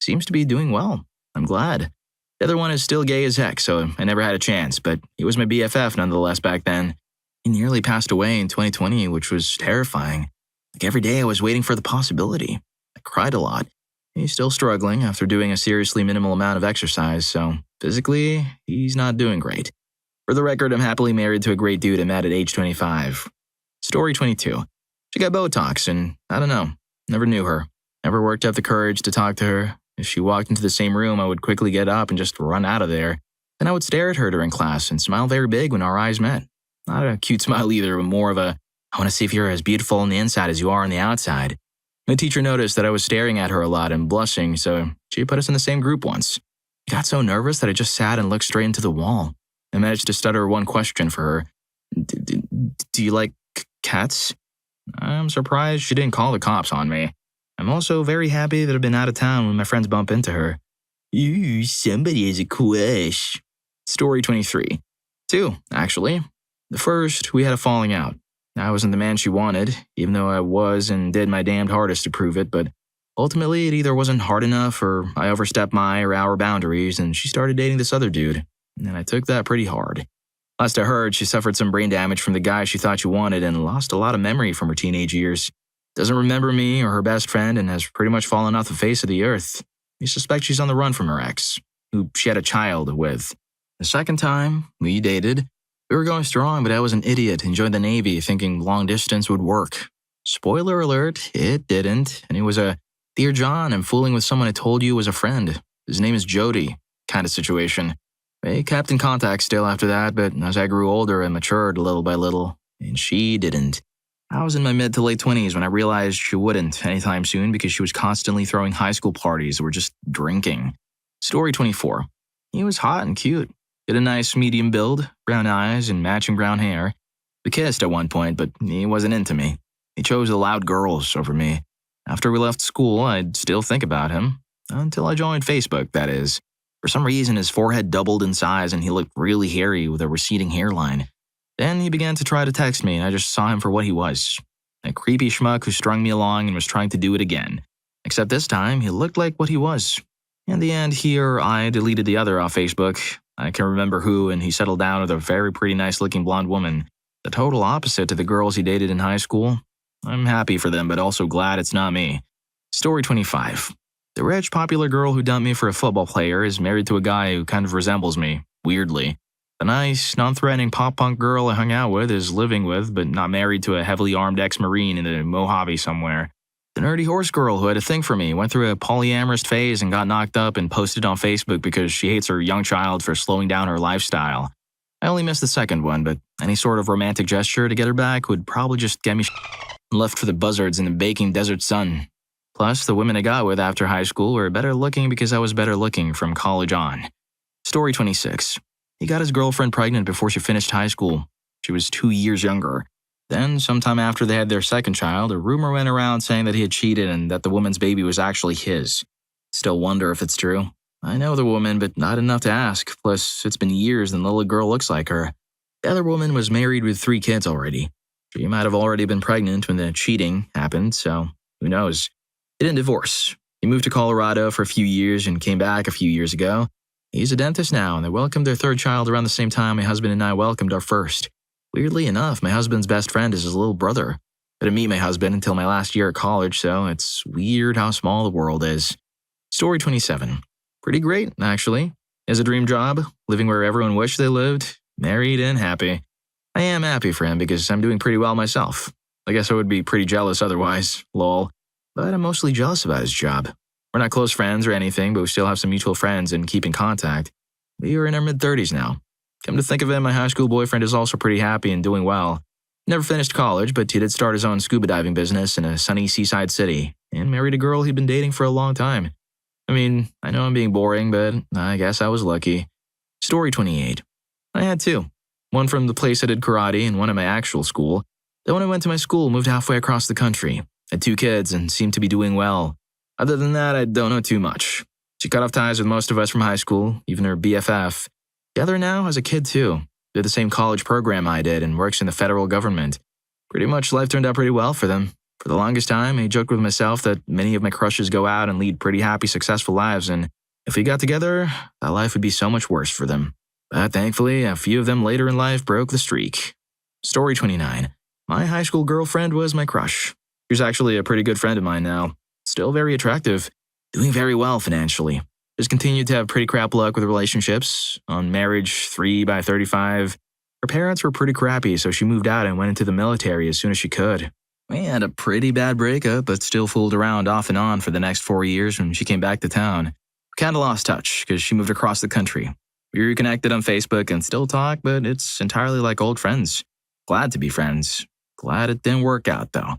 S2: Seems to be doing well. I'm glad. The other one is still gay as heck, so I never had a chance, but he was my BFF nonetheless back then. He nearly passed away in 2020, which was terrifying. Like every day I was waiting for the possibility. I cried a lot. He's still struggling after doing a seriously minimal amount of exercise, so physically, he's not doing great. For the record, I'm happily married to a great dude I met at age 25. Story 22. She got Botox, and I don't know. Never knew her. Never worked up the courage to talk to her. If she walked into the same room, I would quickly get up and just run out of there. Then I would stare at her during class and smile very big when our eyes met. Not a cute smile either, but more of a, I want to see if you're as beautiful on the inside as you are on the outside. My teacher noticed that I was staring at her a lot and blushing, so she put us in the same group once. I got so nervous that I just sat and looked straight into the wall. I managed to stutter one question for her. Do you like cats? I'm surprised she didn't call the cops on me. I'm also very happy that I've been out of town when my friends bump into her. Ooh, somebody has a crush. Story 23. Two, actually. The first, we had a falling out. I wasn't the man she wanted, even though I was and did my damned hardest to prove it, but ultimately it either wasn't hard enough or I overstepped my or our boundaries and she started dating this other dude. And I took that pretty hard. Last I heard, she suffered some brain damage from the guy she thought she wanted and lost a lot of memory from her teenage years. Doesn't remember me or her best friend and has pretty much fallen off the face of the earth. We suspect she's on the run from her ex, who she had a child with. The second time, we dated. We were going strong, but I was an idiot and joined the Navy thinking long distance would work. Spoiler alert, it didn't, and it was a "Dear John, I'm fooling with someone I told you was a friend. His name is Jody" kind of situation. We kept in contact still after that, but as I grew older and matured little by little, and she didn't. I was in my mid to late 20s when I realized she wouldn't anytime soon because she was constantly throwing high school parties or just drinking. Story 24. He was hot and cute. He had a nice medium build, brown eyes, and matching brown hair. We kissed at one point, but he wasn't into me. He chose the loud girls over me. After we left school, I'd still think about him. Until I joined Facebook, that is. For some reason, his forehead doubled in size and he looked really hairy with a receding hairline. Then he began to try to text me, and I just saw him for what he was. A creepy schmuck who strung me along and was trying to do it again. Except this time, he looked like what he was. In the end, he or I deleted the other off Facebook. I can remember who, and he settled down with a very pretty nice-looking blonde woman. The total opposite to the girls he dated in high school. I'm happy for them, but also glad it's not me. Story 25. The rich, popular girl who dumped me for a football player is married to a guy who kind of resembles me, weirdly. The nice, non-threatening pop-punk girl I hung out with is living with, but not married to a heavily armed ex-Marine in the Mojave somewhere. The nerdy horse girl who had a thing for me went through a polyamorous phase and got knocked up and posted on Facebook because she hates her young child for slowing down her lifestyle. I only missed the second one, but any sort of romantic gesture to get her back would probably just get me left for the buzzards in the baking desert sun. Plus, the women I got with after high school were better looking because I was better looking from college on. Story 26. He got his girlfriend pregnant before she finished high school. She was 2 years younger. Then, sometime after they had their second child, a rumor went around saying that he had cheated and that the woman's baby was actually his. Still wonder if it's true. I know the woman, but not enough to ask. Plus, it's been years and the little girl looks like her. The other woman was married with 3 kids already. She might have already been pregnant when the cheating happened, so who knows. He didn't divorce. He moved to Colorado for a few years and came back a few years ago. He's a dentist now, and they welcomed their third child around the same time my husband and I welcomed our first. Weirdly enough, my husband's best friend is his little brother. I didn't meet my husband until my last year at college, so it's weird how small the world is. Story 27. Pretty great, actually. He has a dream job, living where everyone wished they lived, married and happy. I am happy for him because I'm doing pretty well myself. I guess I would be pretty jealous otherwise, lol. But I'm mostly jealous about his job. We're not close friends or anything, but we still have some mutual friends and keep in contact. We are in our mid-30s now. Come to think of it, my high school boyfriend is also pretty happy and doing well. Never finished college, but he did start his own scuba diving business in a sunny seaside city and married a girl he'd been dating for a long time. I mean, I know I'm being boring, but I guess I was lucky. Story 28. I had 2. One from the place I did karate and one at my actual school. The one I went to my school moved halfway across the country, had 2 kids, and seemed to be doing well. Other than that, I don't know too much. She cut off ties with most of us from high school, even her BFF. The other now has a kid too. Did the same college program I did and works in the federal government. Pretty much life turned out pretty well for them. For the longest time, I joked with myself that many of my crushes go out and lead pretty happy, successful lives, and if we got together, that life would be so much worse for them. But thankfully, a few of them later in life broke the streak. Story 29. My high school girlfriend was my crush. She was actually a pretty good friend of mine now. Still very attractive. Doing very well financially. Just continued to have pretty crap luck with relationships. On marriage, 3 by 35. Her parents were pretty crappy, so she moved out and went into the military as soon as she could. We had a pretty bad breakup, but still fooled around off and on for the next 4 years when she came back to town. We kinda lost touch, because she moved across the country. We reconnected on Facebook and still talk, but it's entirely like old friends. Glad to be friends. Glad it didn't work out, though.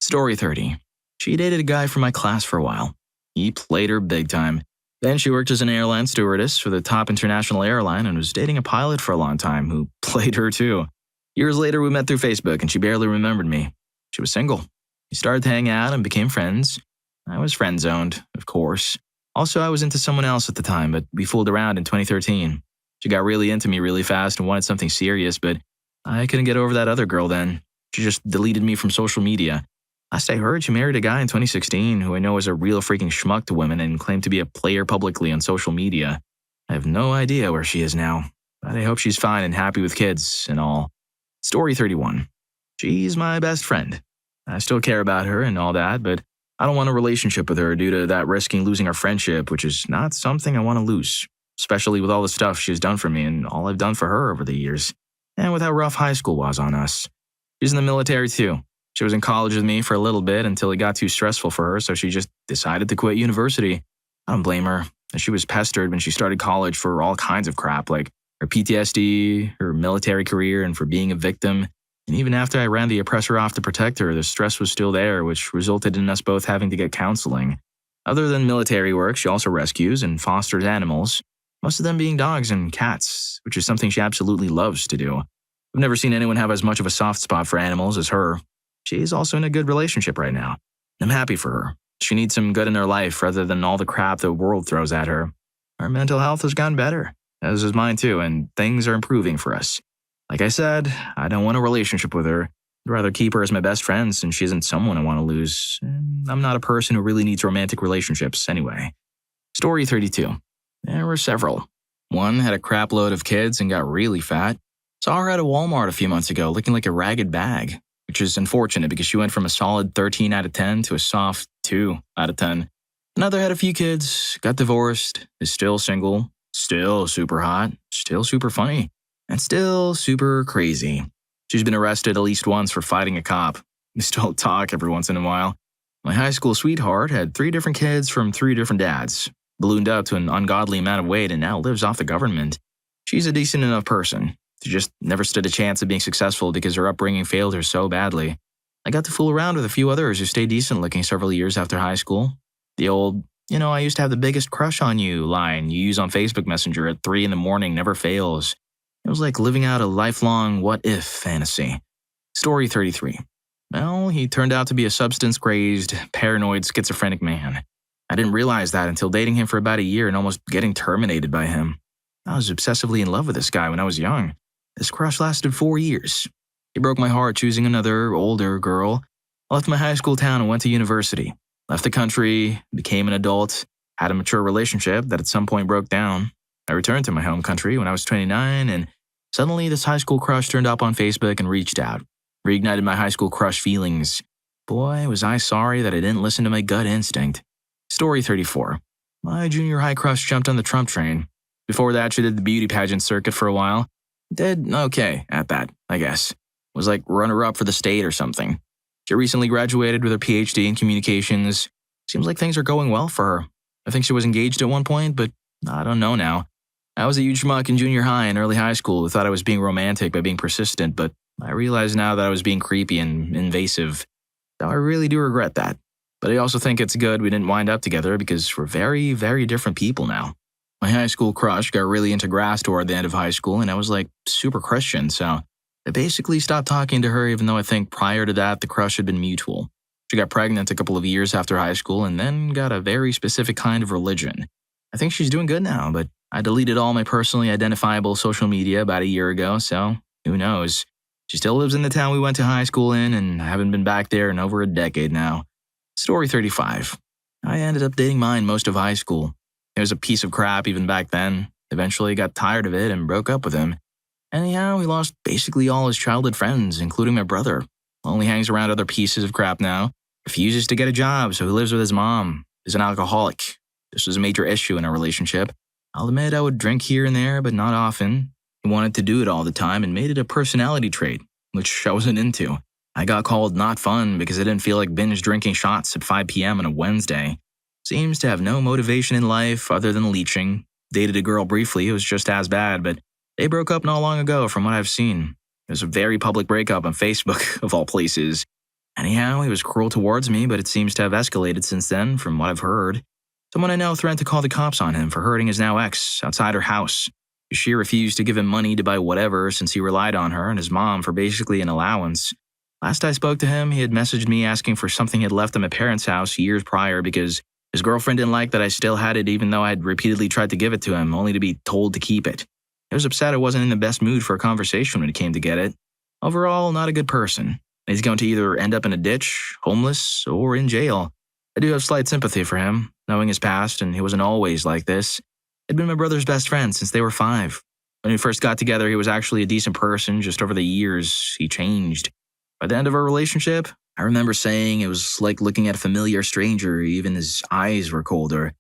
S2: Story 30. She dated a guy from my class for a while. He played her big time. Then she worked as an airline stewardess for the top international airline and was dating a pilot for a long time who played her too. Years later, we met through Facebook and she barely remembered me. She was single. We started to hang out and became friends. I was friend-zoned, of course. Also, I was into someone else at the time, but we fooled around in 2013. She got really into me really fast and wanted something serious, but I couldn't get over that other girl then. She just deleted me from social media. Last I heard, she married a guy in 2016 who I know is a real freaking schmuck to women and claimed to be a player publicly on social media. I have no idea where she is now, but I hope she's fine and happy with kids and all. Story 31. She's my best friend. I still care about her and all that, but I don't want a relationship with her due to that risking losing our friendship, which is not something I want to lose, especially with all the stuff she's done for me and all I've done for her over the years, and with how rough high school was on us. She's in the military too. She was in college with me for a little bit until it got too stressful for her, so she just decided to quit university. I don't blame her. She was pestered when she started college for all kinds of crap, like her PTSD, her military career, and for being a victim. And even after I ran the oppressor off to protect her, the stress was still there, which resulted in us both having to get counseling. Other than military work, she also rescues and fosters animals, most of them being dogs and cats, which is something she absolutely loves to do. I've never seen anyone have as much of a soft spot for animals as her. She's also in a good relationship right now. I'm happy for her. She needs some good in her life rather than all the crap the world throws at her. Her mental health has gotten better, as is mine too, and things are improving for us. Like I said, I don't want a relationship with her. I'd rather keep her as my best friend since she isn't someone I want to lose. And I'm not a person who really needs romantic relationships anyway. Story 32. There were several. One had a crap load of kids and got really fat. Saw her at a Walmart a few months ago looking like a ragged bag, which is unfortunate because she went from a solid 13 out of 10 to a soft 2 out of 10. Another had a few kids, got divorced, is still single, still super hot, still super funny, and still super crazy. She's been arrested at least once for fighting a cop. We still talk every once in a while. My high school sweetheart had 3 different kids from 3 different dads, ballooned up to an ungodly amount of weight, and now lives off the government. She's a decent enough person. She just never stood a chance of being successful because her upbringing failed her so badly. I got to fool around with a few others who stayed decent looking several years after high school. The old, I used to have the biggest crush on you line you use on Facebook Messenger at 3 in the morning never fails. It was like living out a lifelong what-if fantasy. Story 33. Well, he turned out to be a substance-crazed, paranoid, schizophrenic man. I didn't realize that until dating him for about a year and almost getting terminated by him. I was obsessively in love with this guy when I was young. This crush lasted 4 years. He broke my heart choosing another, older girl. I left my high school town and went to university. Left the country, became an adult, had a mature relationship that at some point broke down. I returned to my home country when I was 29, and suddenly this high school crush turned up on Facebook and reached out. Reignited my high school crush feelings. Boy, was I sorry that I didn't listen to my gut instinct. Story 34. My junior high crush jumped on the Trump train. Before that, she did the beauty pageant circuit for a while. Did okay at that, I guess. Was like runner-up for the state or something. She recently graduated with her PhD in communications. Seems like things are going well for her. I think she was engaged at one point, but I don't know now. I was a huge schmuck in junior high and early high school who thought I was being romantic by being persistent, but I realize now that I was being creepy and invasive. So I really do regret that. But I also think it's good we didn't wind up together because we're very, very different people now. My high school crush got really into grass toward the end of high school, and I was like super Christian, so I basically stopped talking to her even though I think prior to that the crush had been mutual. She got pregnant a couple of years after high school and then got a very specific kind of religion. I think she's doing good now, but I deleted all my personally identifiable social media about a year ago, so who knows. She still lives in the town we went to high school in, and I haven't been back there in over a decade now. Story 35. I ended up dating mine most of high school. It was a piece of crap even back then. Eventually got tired of it and broke up with him. Anyhow, he lost basically all his childhood friends, including my brother. Only hangs around other pieces of crap now. Refuses to get a job, so he lives with his mom. Is an alcoholic. This was a major issue in our relationship. I'll admit I would drink here and there, but not often. He wanted to do it all the time and made it a personality trait, which I wasn't into. I got called not fun because I didn't feel like binge drinking shots at 5 p.m. on a Wednesday. Seems to have no motivation in life other than leeching. Dated a girl briefly who was just as bad, but they broke up not long ago from what I've seen. It was a very public breakup on Facebook, of all places. Anyhow, he was cruel towards me, but it seems to have escalated since then, from what I've heard. Someone I know threatened to call the cops on him for hurting his now ex outside her house. She refused to give him money to buy whatever since he relied on her and his mom for basically an allowance. Last I spoke to him, he had messaged me asking for something he had left at my parents' house years prior because his girlfriend didn't like that I still had it even though I had repeatedly tried to give it to him, only to be told to keep it. I was upset I wasn't in the best mood for a conversation when it came to get it. Overall, not a good person. He's going to either end up in a ditch, homeless, or in jail. I do have slight sympathy for him, knowing his past, and he wasn't always like this. He'd been my brother's best friend since they were 5. When we first got together, he was actually a decent person. Just over the years, he changed. By the end of our relationship, I remember saying it was like looking at a familiar stranger, even his eyes were colder.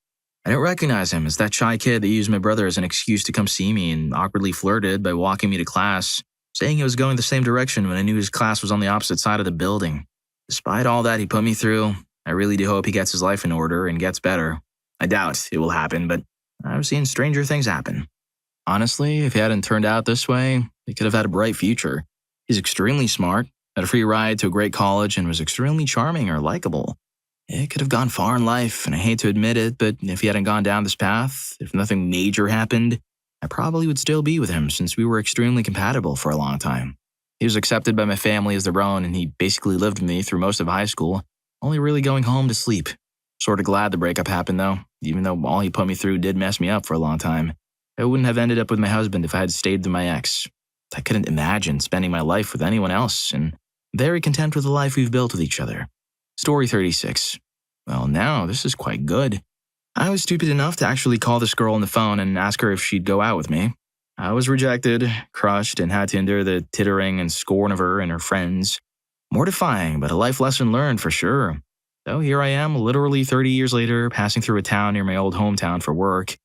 S2: I didn't recognize him as that shy kid that used my brother as an excuse to come see me and awkwardly flirted by walking me to class, saying he was going the same direction when I knew his class was on the opposite side of the building. Despite all that he put me through, I really do hope he gets his life in order and gets better. I doubt it will happen, but I've seen stranger things happen. Honestly, if he hadn't turned out this way, he could have had a bright future. He's extremely smart, had a free ride to a great college, and was extremely charming or likable. It could have gone far in life, and I hate to admit it, but if he hadn't gone down this path, if nothing major happened, I probably would still be with him since we were extremely compatible for a long time. He was accepted by my family as their own, and he basically lived with me through most of high school, only really going home to sleep. Sort of glad the breakup happened, though, even though all he put me through did mess me up for a long time. I wouldn't have ended up with my husband if I had stayed with my ex. I couldn't imagine spending my life with anyone else, and I'm very content with the life we've built with each other. Story 36. Well, now this is quite good. I was stupid enough to actually call this girl on the phone and ask her if she'd go out with me. I was rejected, crushed, and had to endure the tittering and scorn of her and her friends. Mortifying, but a life lesson learned for sure. So here I am, literally 30 years later, passing through a town near my old hometown for work.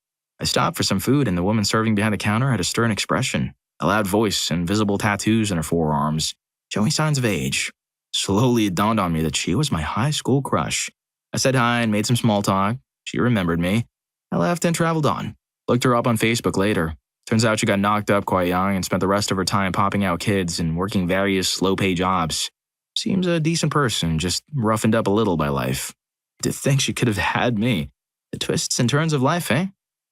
S2: I stopped for some food, and the woman serving behind the counter had a stern expression, a loud voice, and visible tattoos on her forearms, showing signs of age. Slowly, it dawned on me that she was my high school crush. I said hi and made some small talk. She remembered me. I left and traveled on. Looked her up on Facebook later. Turns out she got knocked up quite young and spent the rest of her time popping out kids and working various low-pay jobs. Seems a decent person, just roughened up a little by life. To think she could have had me. The twists and turns of life, eh?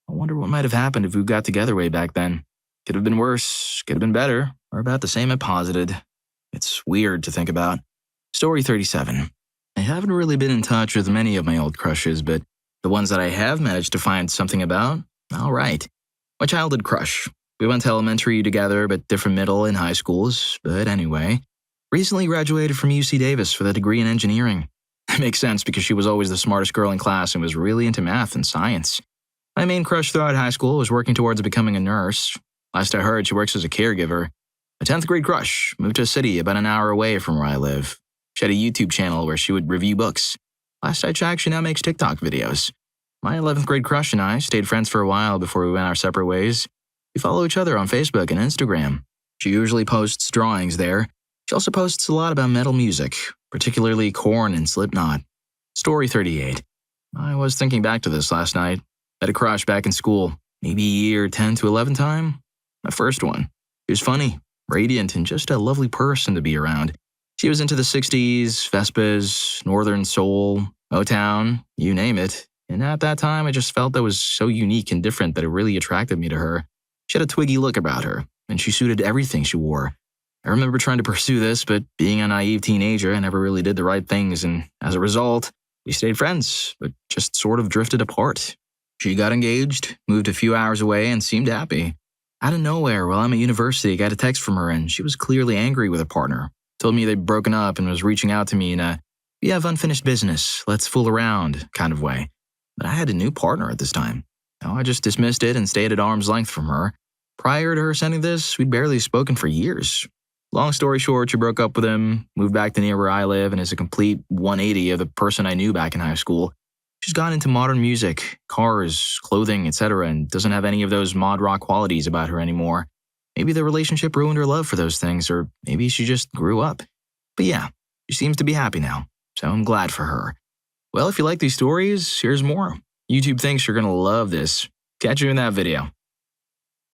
S2: I wonder what might have happened if we got together way back then. Could have been worse, could have been better, or about the same I posited. It's weird to think about. Story 37. I haven't really been in touch with many of my old crushes, but the ones that I have managed to find something about, all right. My childhood crush. We went to elementary together, but different middle and high schools. But anyway, recently graduated from UC Davis with a degree in engineering. It makes sense because she was always the smartest girl in class and was really into math and science. My main crush throughout high school was working towards becoming a nurse. Last I heard, she works as a caregiver. My 10th grade crush moved to a city about an hour away from where I live. She had a YouTube channel where she would review books. Last I checked, she now makes TikTok videos. My 11th grade crush and I stayed friends for a while before we went our separate ways. We follow each other on Facebook and Instagram. She usually posts drawings there. She also posts a lot about metal music, particularly Korn and Slipknot. Story 38. I was thinking back to this last night. Had a crush back in school, maybe year 10 to 11 time. My first one. She was funny, radiant, and just a lovely person to be around. She was into the 60s, Vespas, Northern Soul, Motown, you name it. And at that time, I just felt that was so unique and different that it really attracted me to her. She had a twiggy look about her, and she suited everything she wore. I remember trying to pursue this, but being a naive teenager, I never really did the right things, and as a result, we stayed friends, but just sort of drifted apart. She got engaged, moved a few hours away, and seemed happy. Out of nowhere, while I'm at university, I got a text from her, and she was clearly angry with her partner. Told me they'd broken up and was reaching out to me in a, "we have unfinished business, let's fool around" kind of way. But I had a new partner at this time. So I just dismissed it and stayed at arm's length from her. Prior to her sending this, we'd barely spoken for years. Long story short, she broke up with him, moved back to near where I live, and is a complete 180 of the person I knew back in high school. She's gone into modern music, cars, clothing, etc., and doesn't have any of those mod rock qualities about her anymore. Maybe the relationship ruined her love for those things, or maybe she just grew up. But yeah, she seems to be happy now, so I'm glad for her. Well, if you like these stories, here's more. YouTube thinks you're gonna love this. Catch you in that video.